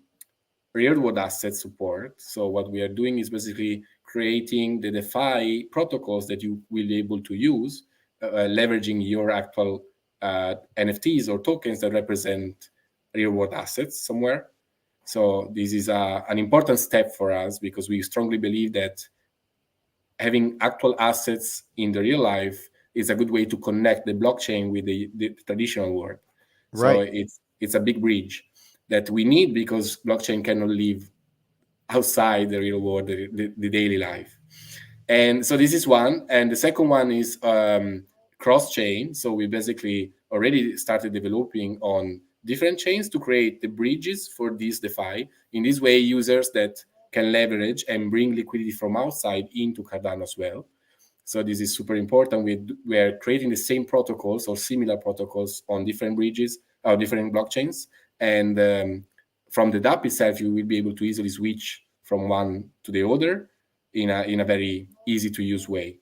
real world asset support. So what we are doing is basically creating the DeFi protocols that you will be able to use, leveraging your actual NFTs or tokens that represent real world assets somewhere. So this is an important step for us because we strongly believe that having actual assets in the real life is a good way to connect the blockchain with the traditional world. So Right. it's a big bridge that we need because blockchain cannot live outside the real world, the daily life. And so this is one. And the second one is cross chain. So we basically already started developing on different chains to create the bridges for this DeFi. In this way, users that can leverage and bring liquidity from outside into Cardano as well. So this is super important. We are creating the same protocols or similar protocols on different bridges or different blockchains. And from the DApp itself, you will be able to easily switch from one to the other in a very easy to use way.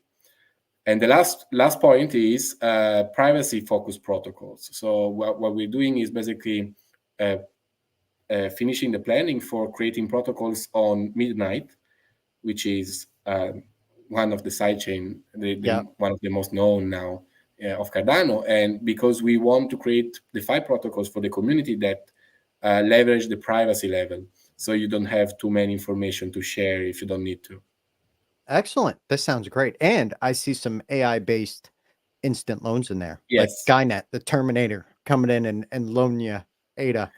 And the last point is privacy focused protocols. So what we're doing is basically finishing the planning for creating protocols on Midnight, which is one of the sidechain, Yeah. one of the most known now of Cardano. And because we want to create DeFi protocols for the community that leverage the privacy level, so you don't have too many information to share if you don't need to. Excellent. This sounds great. And I see some AI based instant loans in there, like Yes. Skynet, the Terminator coming in and loan you ADA.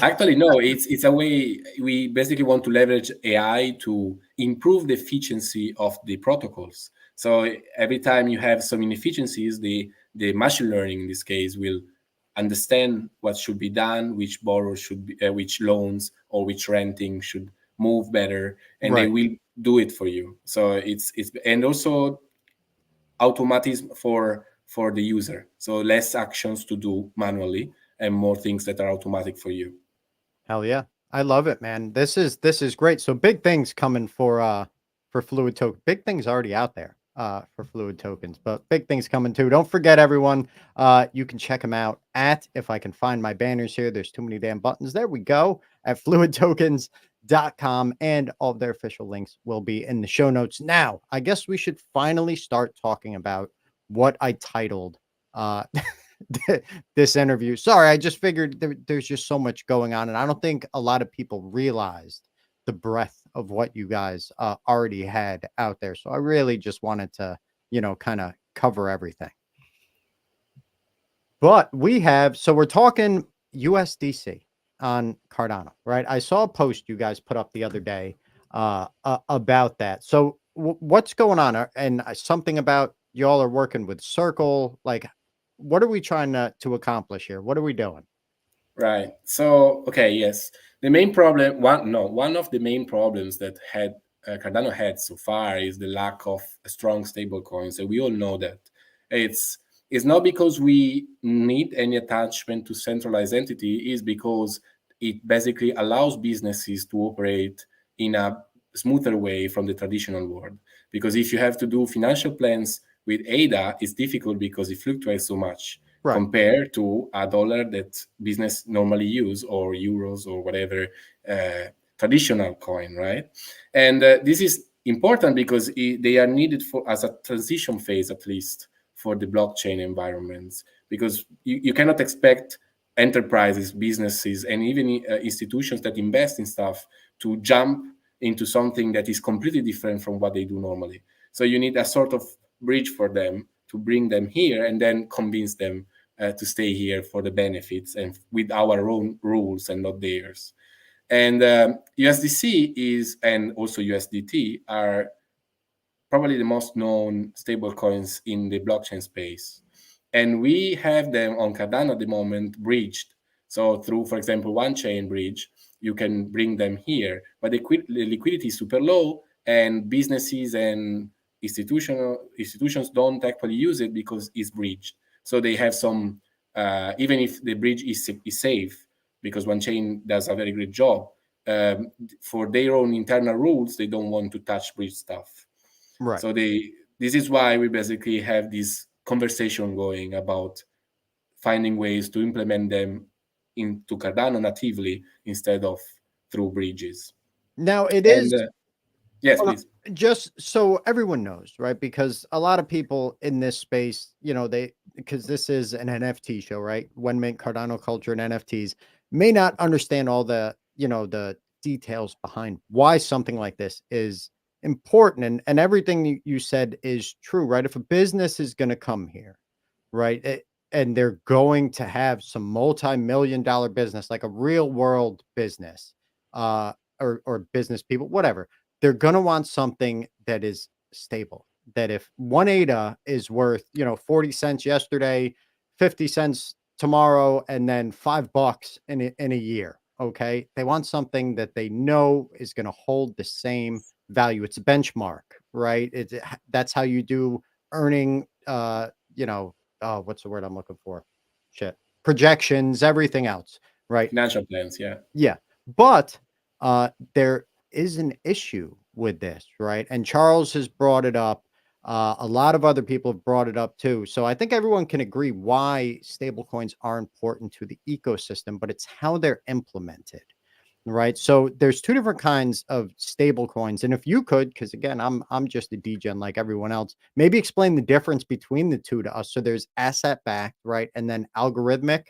Actually, no, it's a way we basically want to leverage AI to improve the efficiency of the protocols. So every time you have some inefficiencies, the machine learning in this case will understand what should be done, which borrowers should be, which loans or which renting should move better, and they Right. will do it for you. So it's and also automatism for the user. So less actions to do manually and more things that are automatic for you. Hell yeah. I love it, man. This is great. So big things coming for Fluid Token. Big things already out there for Fluid Tokens, but big things coming too. Don't forget everyone, you can check them out at, if I can find my banners here, there's too many damn buttons. There we go, at fluidtokens.com, and all of their official links will be in the show notes. Now, I guess we should finally start talking about what I titled this interview. Sorry, I just figured there's just so much going on, and I don't think a lot of people realized the breadth of what you guys already had out there. So I really just wanted to, kind of cover everything. But we're talking USDC on Cardano, right? I saw a post you guys put up the other day about that. So what's going on? And something about y'all are working with Circle, like, what are we trying to accomplish here? What are we doing? Right. So, okay, yes. The main problem, one of the main problems that Cardano had so far is the lack of a strong stable coins. And we all know that. It's not because we need any attachment to centralized entity, is because it basically allows businesses to operate in a smoother way from the traditional world. Because if you have to do financial plans with ADA, it's difficult because it fluctuates so much. Right. Compared to a dollar that business normally use, or euros, or whatever traditional coin, right? And this is important because they are needed for as a transition phase, at least for the blockchain environments, because you cannot expect enterprises, businesses, and even institutions that invest in stuff to jump into something that is completely different from what they do normally. So you need a sort of bridge for them to bring them here and then convince them to stay here for the benefits and with our own rules and not theirs. And USDC and also USDT are probably the most known stable coins in the blockchain space. And we have them on Cardano at the moment bridged. So through, for example, one chain bridge, you can bring them here, but the liquidity is super low, and businesses and institutions don't actually use it because it's bridged. So they have some, even if the bridge is safe, because one chain does a very great job, for their own internal rules, they don't want to touch bridge stuff. Right. So this is why we basically have this conversation going about finding ways to implement them into Cardano natively instead of through bridges. Now it And is. yes, please. Just so everyone knows, right? Because a lot of people in this space, because this is an NFT show, right? WenMint, Cardano culture, and NFTs may not understand all the, the details behind why something like this is important. And everything you said is true, right? If a business is going to come here, right? And they're going to have some multi-million-dollar business, like a real world business, or business people, whatever. They're going to want something that is stable. That if one ADA is worth, 40 cents yesterday, 50 cents tomorrow, and then $5 in a year. Okay. They want something that they know is going to hold the same value. It's a benchmark, right? That's how you do earning, what's the word I'm looking for? Shit. Projections, everything else, right? Financial plans, yeah. Yeah. But there is an issue with this, right? And Charles has brought it up. A lot of other people have brought it up too. So I think everyone can agree why stablecoins are important to the ecosystem, but it's how they're implemented. Right. So there's two different kinds of stable coins. And if you could, because again, I'm just a degen like everyone else, maybe explain the difference between the two to us. So there's asset backed, right? And then algorithmic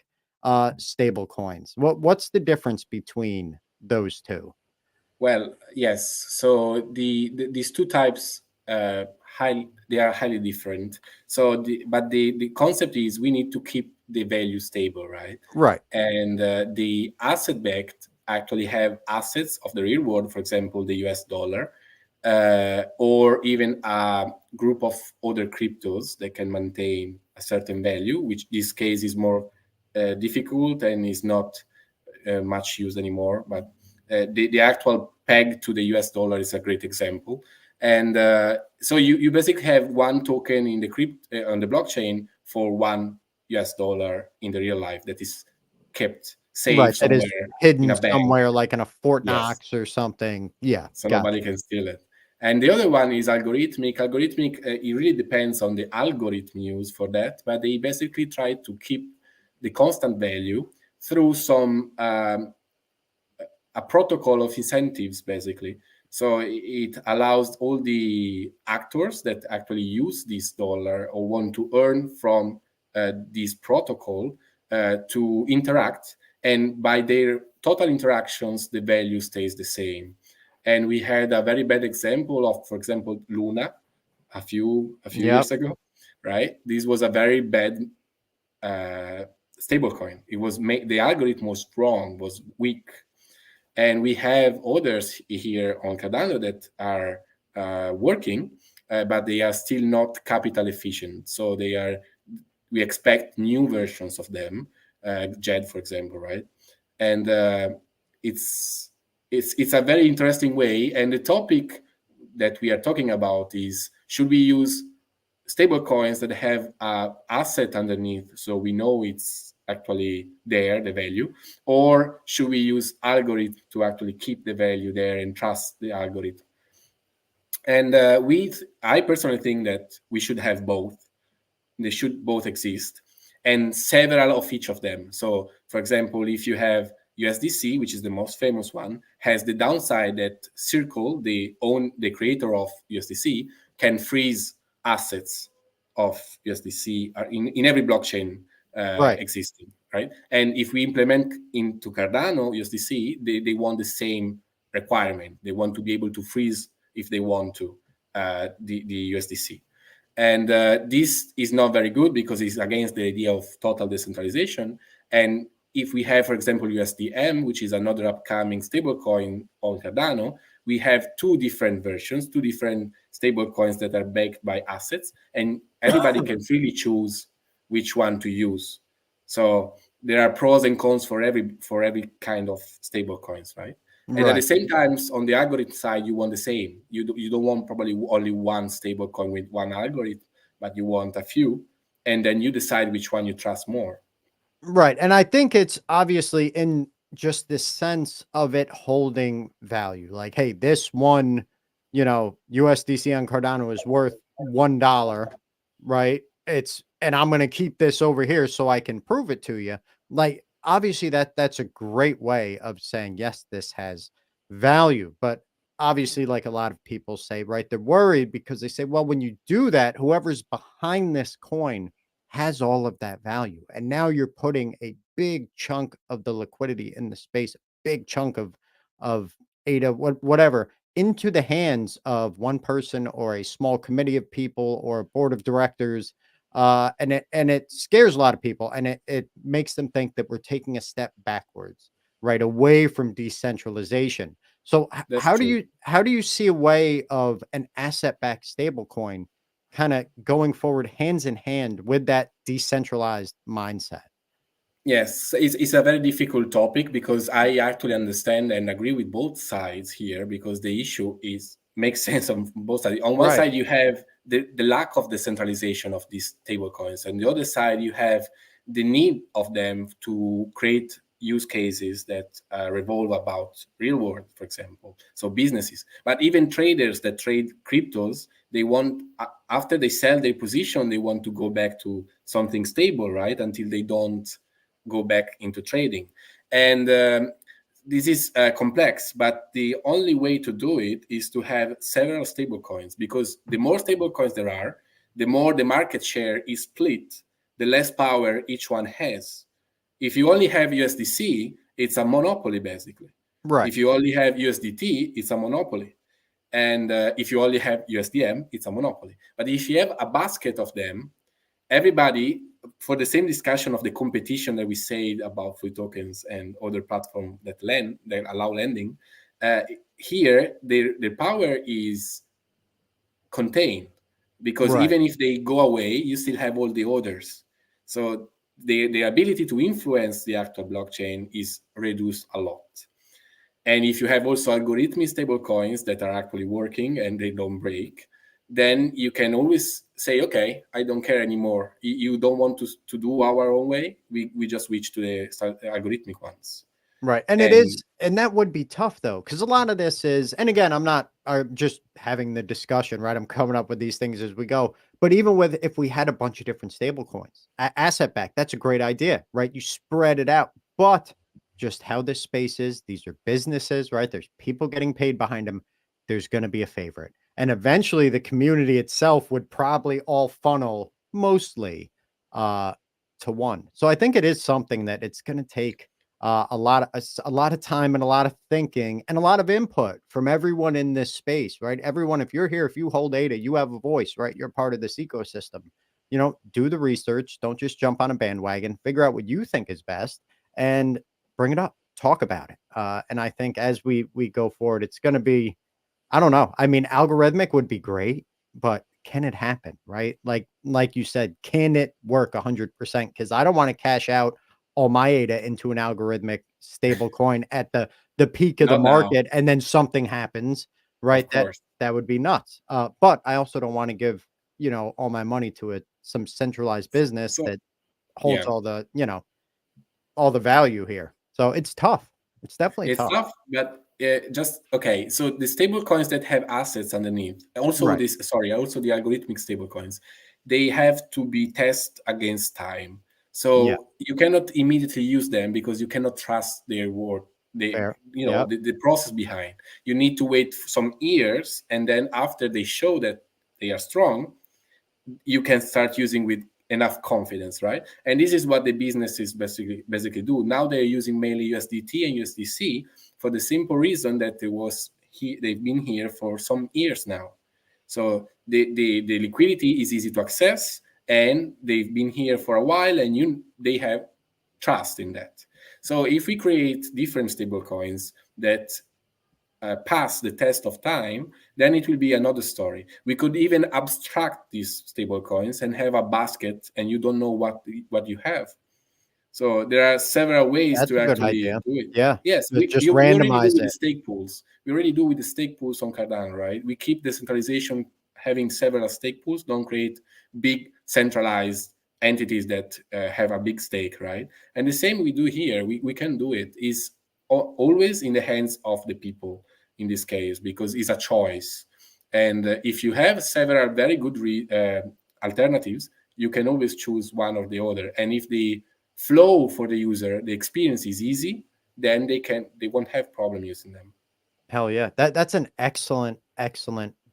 stable coins. What's the difference between those two? Well, yes. So these two types they are highly different. So the concept is we need to keep the value stable, right? Right. And the asset backed actually have assets of the real world, for example, the US dollar, or even a group of other cryptos that can maintain a certain value, which this case is more difficult and is not much used anymore. But The actual peg to the US dollar is a great example. And so you basically have one token in the on the blockchain for one US dollar in the real life that is kept Right, safe that is somewhere in hidden a bank. somewhere like in a Fort Yes, Knox or something. Yeah, so nobody gotcha. can steal it. And the other one is algorithmic. Algorithmic, it really depends on the algorithm used for that, but they basically try to keep the constant value through some a protocol of incentives, basically. So it allows all the actors that actually use this dollar or want to earn from this protocol to interact, and by their total interactions, the value stays the same. And we had a very bad example of, for example, Luna a few Yep. years ago, right? This was a very bad stablecoin. It was the algorithm was wrong, was weak, and we have others here on Cardano that are working, but they are still not capital efficient. So we expect new versions of them, JED, for example, right? And it's a very interesting way. And the topic that we are talking about is, should we use stable coins that have asset underneath, so we know it's actually there, the value, or should we use algorithm to actually keep the value there and trust the algorithm? And I personally think that we should have both. They should both exist, and several of each of them. So for example, if you have USDC, which is the most famous one, has the downside that Circle, the creator of USDC, can freeze assets of USDC in every blockchain Right. existing, right? And if we implement into Cardano USDC, they want the same requirement. They want to be able to freeze if they want to the USDC. And this is not very good because it's against the idea of total decentralization. And if we have, for example, USDM, which is another upcoming stablecoin on Cardano, we have two different versions, two different stablecoins that are backed by assets, and everybody can freely choose which one to use. So there are pros and cons for every kind of stablecoins, right? And at the Right. same time, on the algorithm side, you want the same. You don't want probably only one stable coin with one algorithm, but you want a few, and then you decide which one you trust more. Right, and I think it's obviously in just this sense of it holding value. Like, hey, this one, USDC on Cardano is worth $1, right? And I'm gonna keep this over here so I can prove it to you. Like, obviously that's a great way of saying, yes, this has value. But obviously, like a lot of people say, right, they're worried because they say, well, when you do that, whoever's behind this coin has all of that value. And now you're putting a big chunk of the liquidity in the space, a big chunk of ADA, whatever, into the hands of one person or a small committee of people or a board of directors. And it scares a lot of people, and it makes them think that we're taking a step backwards, right, away from decentralization. So That's true. how do you see a way of an asset backed stablecoin kind of going forward hands in hand with that decentralized mindset? Yes, it's a very difficult topic because I actually understand and agree with both sides here, because the issue is makes sense on both sides. On one Right. side, you have the lack of decentralization of these stable coins. On the other side, you have the need of them to create use cases that revolve about real world, for example. So businesses, but even traders that trade cryptos, they want, after they sell their position, they want to go back to something stable, right? Until they don't go back into trading. And this is complex, but the only way to do it is to have several stable coins, because the more stable coins there are, the more the market share is split, the less power each one has. If you only have USDC, it's a monopoly, basically. Right. If you only have USDT, it's a monopoly. And if you only have USDM, it's a monopoly. But if you have a basket of them, everybody, for the same discussion of the competition that we said about FluidTokens and other platforms that allow lending, uh, here their power is contained, because Right. even if they go away, you still have all the others. So the ability to influence the actual blockchain is reduced a lot. And if you have also algorithmic stable coins that are actually working and they don't break, then you can always say, okay, I don't care anymore. You don't want to do our own way. We just switch to the algorithmic ones. Right. And it is, and that would be tough though, because a lot of this is, and again, I'm just having the discussion, right? I'm coming up with these things as we go. But even with, if we had a bunch of different stable coins, asset back, that's a great idea, right? You spread it out. But just how this space is, these are businesses, right? There's people getting paid behind them. There's going to be a favorite. And eventually the community itself would probably all funnel mostly to one. So I think it is something that it's going to take a lot of time and a lot of thinking and a lot of input from everyone in this space, right? Everyone, if you're here, if you hold ADA, you have a voice, right? You're part of this ecosystem. You know, do the research. Don't just jump on a bandwagon. Figure out what you think is best and bring it up. Talk about it. And I think as we go forward, it's going to be, I don't know. I mean, algorithmic would be great, but can it happen, right? Like you said, can it work 100%? Because I don't want to cash out all my ADA into an algorithmic stable coin at the peak of the Not now, market, and then something happens, of right? course. That would be nuts. But I also don't want to give, all my money to some centralized business So that holds yeah, all the, all the value here. So it's tough. It's definitely it's tough. tough, but just okay. So the stable coins that have assets underneath, also Right. also the algorithmic stable coins, they have to be tested against time. Yeah. So you cannot immediately use them because you cannot trust their work. Fair. Yeah. The process behind. You need to wait some years, and then after they show that they are strong, you can start using with enough confidence, right? And this is what the businesses basically do. Now they're using mainly USDT and USDC for the simple reason that they've been here for some years now. So the liquidity is easy to access, and they've been here for a while, and they have trust in that. So if we create different stable coins that pass the test of time, then it will be another story. We could even abstract these stable coins and have a basket, and you don't know what you have. So there are several ways That's to a good actually idea. do it. Yeah. Yes, Just we already do randomize with the it. stake pools. We already do with the stake pools on Cardano, right? We keep decentralization, having several stake pools, don't create big centralized entities that have a big stake, right? And the same we do here. We can do it. Is always in the hands of the people in this case, because it's a choice. And if you have several very good alternatives, you can always choose one or the other. And if the flow for the user, the experience is easy, then they won't have problem using them. Hell yeah. That's an excellent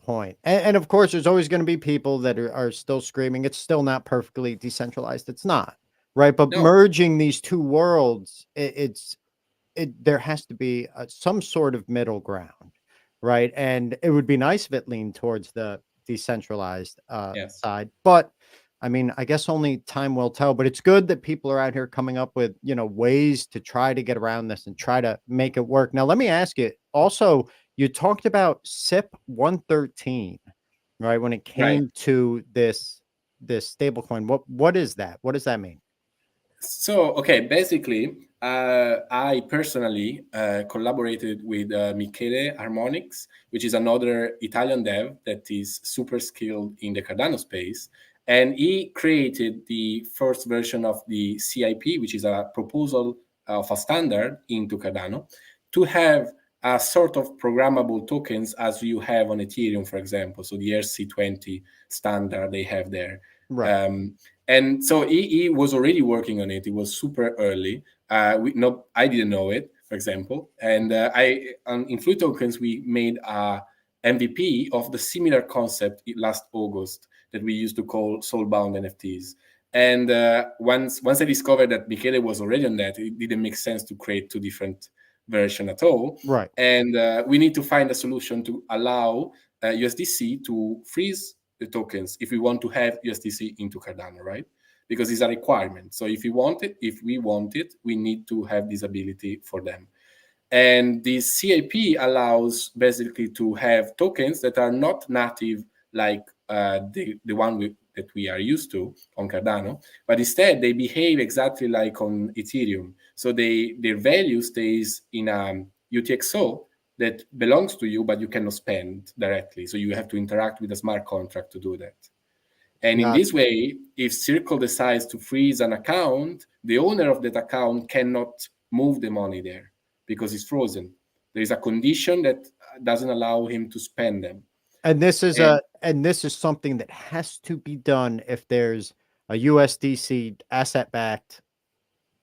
point. And of course, there's always going to be people that are still screaming, it's still not perfectly decentralized. It's not, right? But No, merging these two worlds, there has to be some sort of middle ground, right? And it would be nice if it leaned towards the decentralized yes. side. But I mean, I guess only time will tell. But it's good that people are out here coming up with, ways to try to get around this and try to make it work. Now, let me ask you also, you talked about SIP 113, right? When it Right. came to this stablecoin, what is that? What does that mean? So, okay, basically, I personally collaborated with Michele Harmonix, which is another Italian dev that is super skilled in the Cardano space. And he created the first version of the CIP, which is a proposal of a standard into Cardano, to have a sort of programmable tokens as you have on Ethereum, for example. So the RC20 standard they have there. Right. And so he was already working on it. It was super early. I didn't know it, for example. And in FluidTokens, we made a MVP of the similar concept last August that we used to call soulbound NFTs. And once I discovered that Michele was already on that, it didn't make sense to create two different versions at all. Right. And we need to find a solution to allow USDC to freeze the tokens if we want to have USDC into Cardano, right? Because it's a requirement. So if we want it, we need to have this ability for them. And this CIP allows basically to have tokens that are not native like the one that we are used to on Cardano, but instead they behave exactly like on Ethereum. So their value stays in a UTXO that belongs to you, but you cannot spend directly. So you have to interact with a smart contract to do that. And in this way, if Circle decides to freeze an account, the owner of that account cannot move the money there because it's frozen. There is a condition that doesn't allow him to spend them. And this is And this is something that has to be done if there's a USDC asset-backed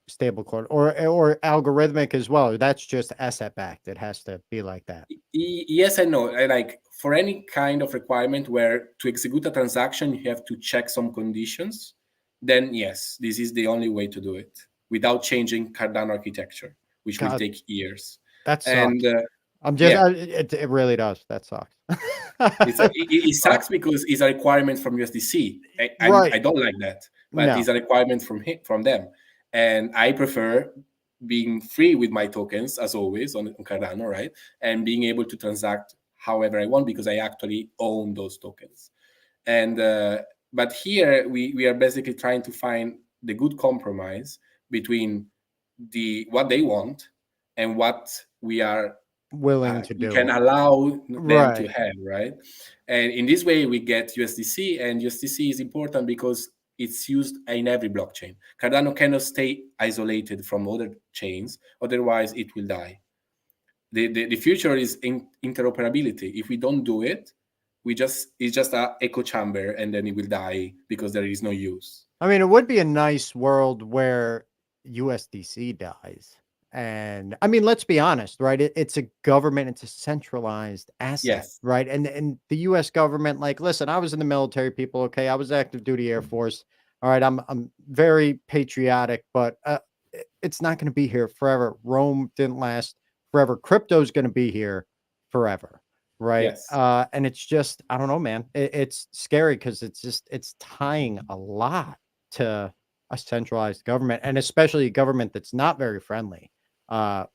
stablecoin or algorithmic as well. That's just asset-backed. It has to be like that. yes and no. Like for any kind of requirement where to execute a transaction, you have to check some conditions, then yes, this is the only way to do it without changing Cardano architecture, which will God, take years. that And sucks. I'm just, yeah, it really does. That sucks. it sucks because it's a requirement from USDC. Right. I don't like that, but No. it's a requirement from them. And I prefer being free with my tokens, as always, on Cardano, right? And being able to transact however I want because I actually own those tokens. And but here we are basically trying to find the good compromise between what they want and what we are Willing to we do. can allow them to Right. have, right? And in this way, we get USDC, and USDC is important because it's used in every blockchain. Cardano cannot stay isolated from other chains, otherwise it will die. The future is in interoperability. If we don't do it, it's just a echo chamber, and then it will die because there is no use. I mean, it would be a nice world where USDC dies. And I mean, let's be honest, right? It's a government, it's a centralized asset, Yes, right? And the US government, like, listen, I was in the military, people, okay. I was active duty Air Force. All right, I'm very patriotic, but it's not going to be here forever. Rome didn't last forever. Crypto's going to be here forever, right? yes, And it's just, I don't know, man. It's scary because it's tying a lot to a centralized government, and especially a government that's not very friendly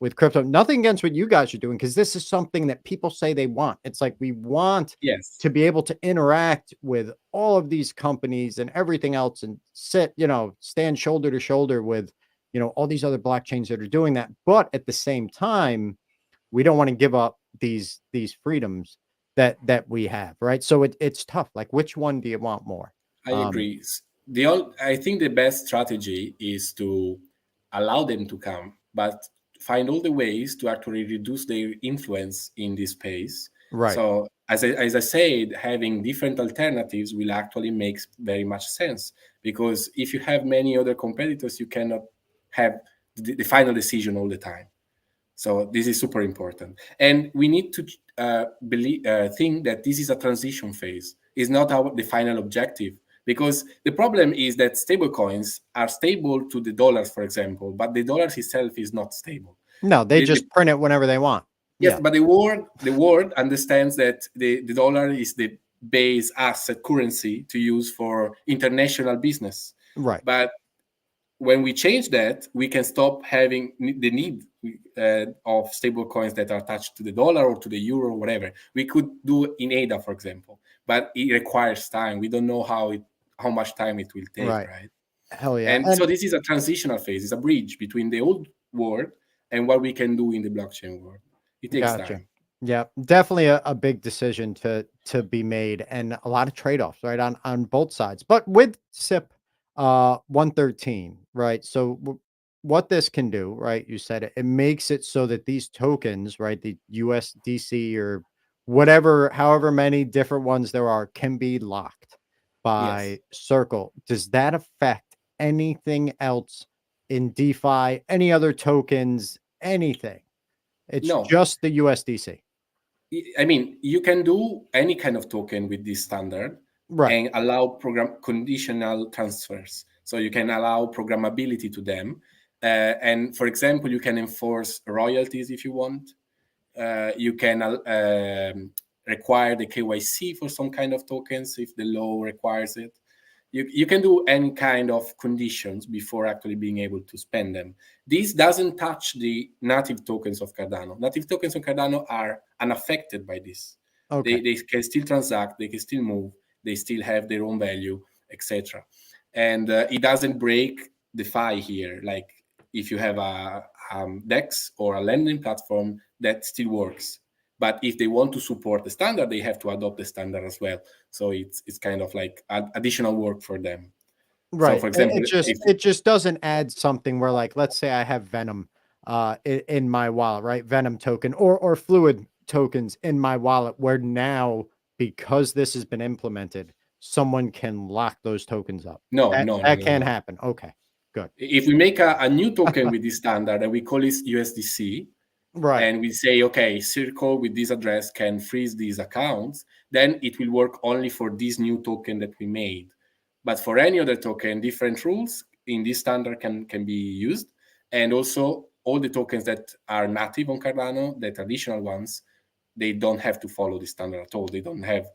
with crypto. Nothing against what you guys are doing, because this is something that people say they want. It's like we want yes, to be able to interact with all of these companies and everything else and stand shoulder to shoulder with, all these other blockchains that are doing that. But at the same time, we don't want to give up these freedoms that we have, right? So it's tough. Like, which one do you want more? I agree. I think the best strategy is to allow them to come, but find all the ways to actually reduce their influence in this space. Right. So, as I said, having different alternatives will actually make very much sense, because if you have many other competitors, you cannot have the final decision all the time. So this is super important, and we need to think that this is a transition phase. It's not the final objective, because the problem is that stablecoins are stable to the dollars, for example, but the dollars itself is not stable. No, they just print it whenever they want. Yes, Yeah. but the world understands that the dollar is the base asset currency to use for international business. Right. But when we change that, we can stop having the need of stable coins that are attached to the dollar or to the euro or whatever. We could do in ADA, for example, but it requires time. We don't know how much time it will take, right? Hell yeah. And so this is a transitional phase. It's a bridge between the old world and what we can do in the blockchain world. It takes Gotcha. time. Yeah, definitely a big decision to be made, and a lot of trade-offs, right, on both sides. But with SIP 113, right? So what this can do, right? You said it makes it so that these tokens, right, the USDC or whatever, however many different ones there are, can be locked Yes. by Circle. Does that affect anything else in DeFi, any other tokens, anything? It's No, just the USDC. I mean, you can do any kind of token with this standard Right. and allow program conditional transfers. So you can allow programmability to them. And for example, you can enforce royalties if you want. You can require the KYC for some kind of tokens if the law requires it. You can do any kind of conditions before actually being able to spend them. This doesn't touch the native tokens of Cardano. Native tokens of Cardano are unaffected by this. Okay. They can still transact, they can still move, they still have their own value, etc. And it doesn't break the DeFi here. Like if you have a DEX or a lending platform, that still works. But if they want to support the standard, they have to adopt the standard as well. So it's kind of like additional work for them. Right. So, for example, It just doesn't add something where, like, let's say I have Venom in my wallet, right? Venom token or Fluid tokens in my wallet, where now, because this has been implemented, someone can lock those tokens up. no, That no, no, that no, can no. happen. Okay, good. If we make a new token with this standard and we call it USDC, Right. and we say, okay, Circle with this address can freeze these accounts, then it will work only for this new token that we made. But for any other token, different rules in this standard can be used. And also all the tokens that are native on Cardano, the traditional ones, they don't have to follow the standard at all. They don't have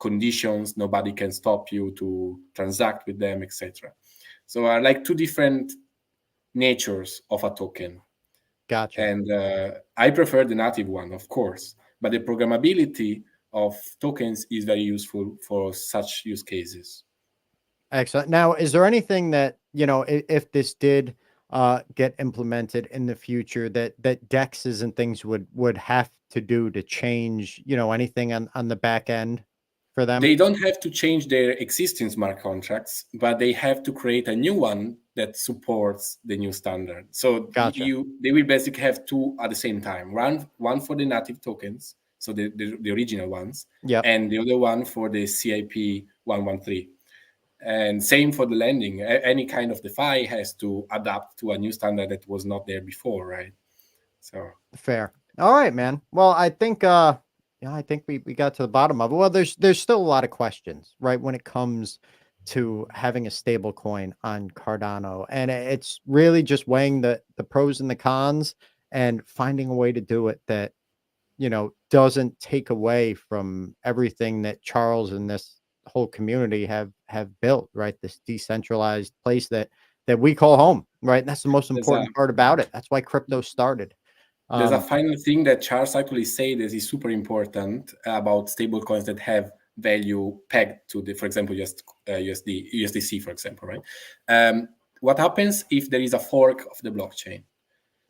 conditions. Nobody can stop you to transact with them, etc. So are like two different natures of a token. Gotcha. And I prefer the native one, of course, but the programmability of tokens is very useful for such use cases. Excellent. Now, is there anything that, if this did get implemented in the future, that DEXs and things would have to do to change, anything on the back end for them? They don't have to change their existing smart contracts, but they have to create a new one that supports the new standard. So Gotcha. they will basically have two at the same time. One for the native tokens, so the original ones, Yep. and the other one for the CIP 113. And same for the lending. Any kind of DeFi has to adapt to a new standard that was not there before, right? So Fair. All right, man. Well, I think I think we got to the bottom of it. Well, there's still a lot of questions, right, when it comes to having a stable coin on Cardano. And it's really just weighing the pros and the cons and finding a way to do it that, doesn't take away from everything that Charles and this whole community have built, right? This decentralized place that we call home, right? And that's the most important part about it. That's why crypto started. There's a final thing that Charles actually said that is super important about stablecoins that have value pegged to for example, USDC, for example, right? What happens if there is a fork of the blockchain?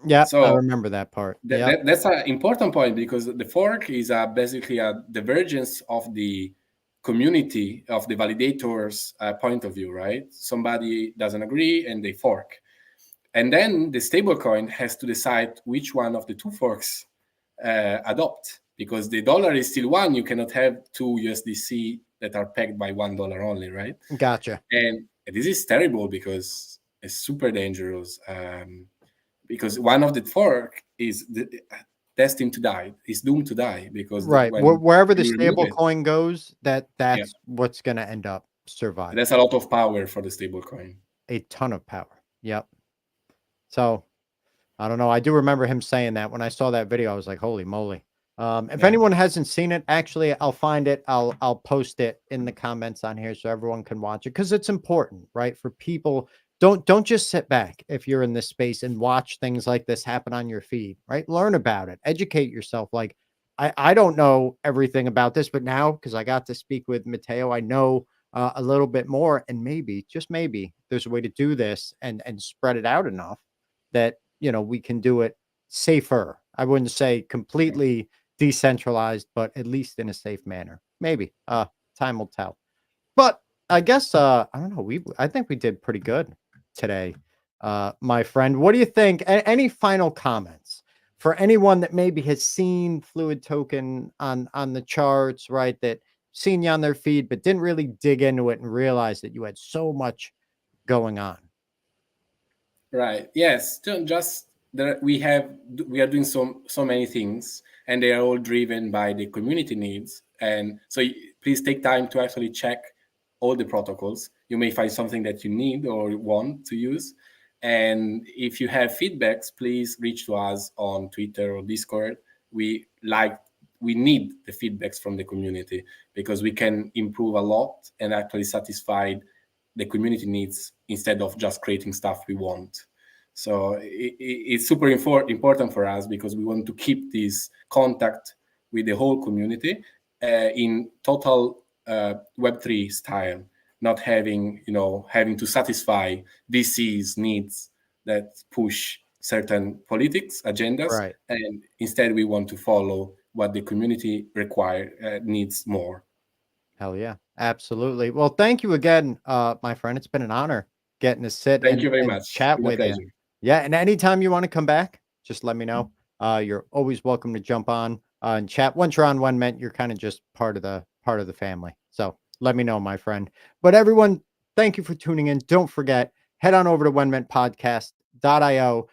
Yeah, So I remember that part. Yeah, that's an important point, because the fork is basically a divergence of the community, of the validators' point of view, right? Somebody doesn't agree and they fork. And then the stablecoin has to decide which one of the two forks adopt, because the dollar is still one. You cannot have two USDC that are pegged by $1 only, right? gotcha. And this is terrible because it's super dangerous. Because one of the fork is destined to die. It's doomed to die because Right. when Wherever the you remove stable it, coin goes, that's yeah, what's going to end up surviving. that's a lot of power for the stablecoin. A ton of power. Yep. So I don't know. I do remember him saying that when I saw that video. I was like, holy moly. If Yeah. anyone hasn't seen it, actually, I'll find it. I'll post it in the comments on here so everyone can watch it, because it's important, right? For people, don't just sit back if you're in this space and watch things like this happen on your feed, right? Learn about it, educate yourself. Like, I don't know everything about this, but now, because I got to speak with Matteo, I know a little bit more, and maybe, just maybe, there's a way to do this and spread it out enough that we can do it safer. I wouldn't say completely decentralized, but at least in a safe manner. Maybe. Time will tell. But I guess I don't know. I think we did pretty good today, my friend. What do you think? Any final comments for anyone that maybe has seen Fluid Token on the charts, right? That seen you on their feed, but didn't really dig into it and realize that you had so much going on. Right. Yes. Just that we are doing so many things, and they are all driven by the community needs. And so please take time to actually check all the protocols. You may find something that you need or want to use. And if you have feedbacks, please reach to us on Twitter or Discord. We need the feedbacks from the community, because we can improve a lot and actually satisfy the community needs instead of just creating stuff we want. So it's super important for us, because we want to keep this contact with the whole community in total Web3 style, not having to satisfy VC's needs that push certain politics agendas, Right. and instead we want to follow what the community needs more. Hell yeah, absolutely. Well, thank you again, my friend. It's been an honor getting to sit Thank and you very much. chat It's been a with you. pleasure. Yeah, and anytime you want to come back, just let me know. You're always welcome to jump on and chat. Once you're on WenMint, you're kind of just part of the family. So let me know, my friend. But everyone, thank you for tuning in. Don't forget, head on over to wenmintpodcast.io.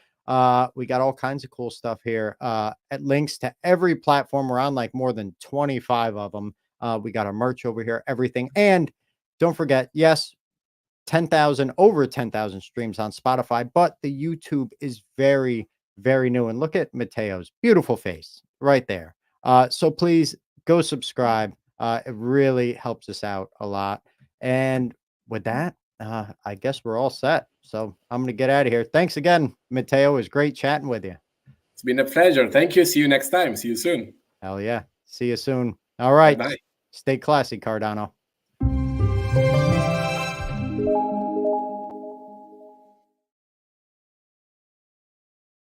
We got all kinds of cool stuff here. At links to every platform. We're on like more than 25 of them. We got our merch over here, everything. And don't forget, yes, 10,000, over 10,000 streams on Spotify, but the YouTube is very, very new. And look at Matteo's beautiful face right there. So please go subscribe. It really helps us out a lot. And with that, I guess we're all set. So I'm going to get out of here. Thanks again, Matteo. It was great chatting with you. It's been a pleasure. Thank you. See you next time. See you soon. Hell yeah. See you soon. All right. Bye-bye. Stay classy, Cardano.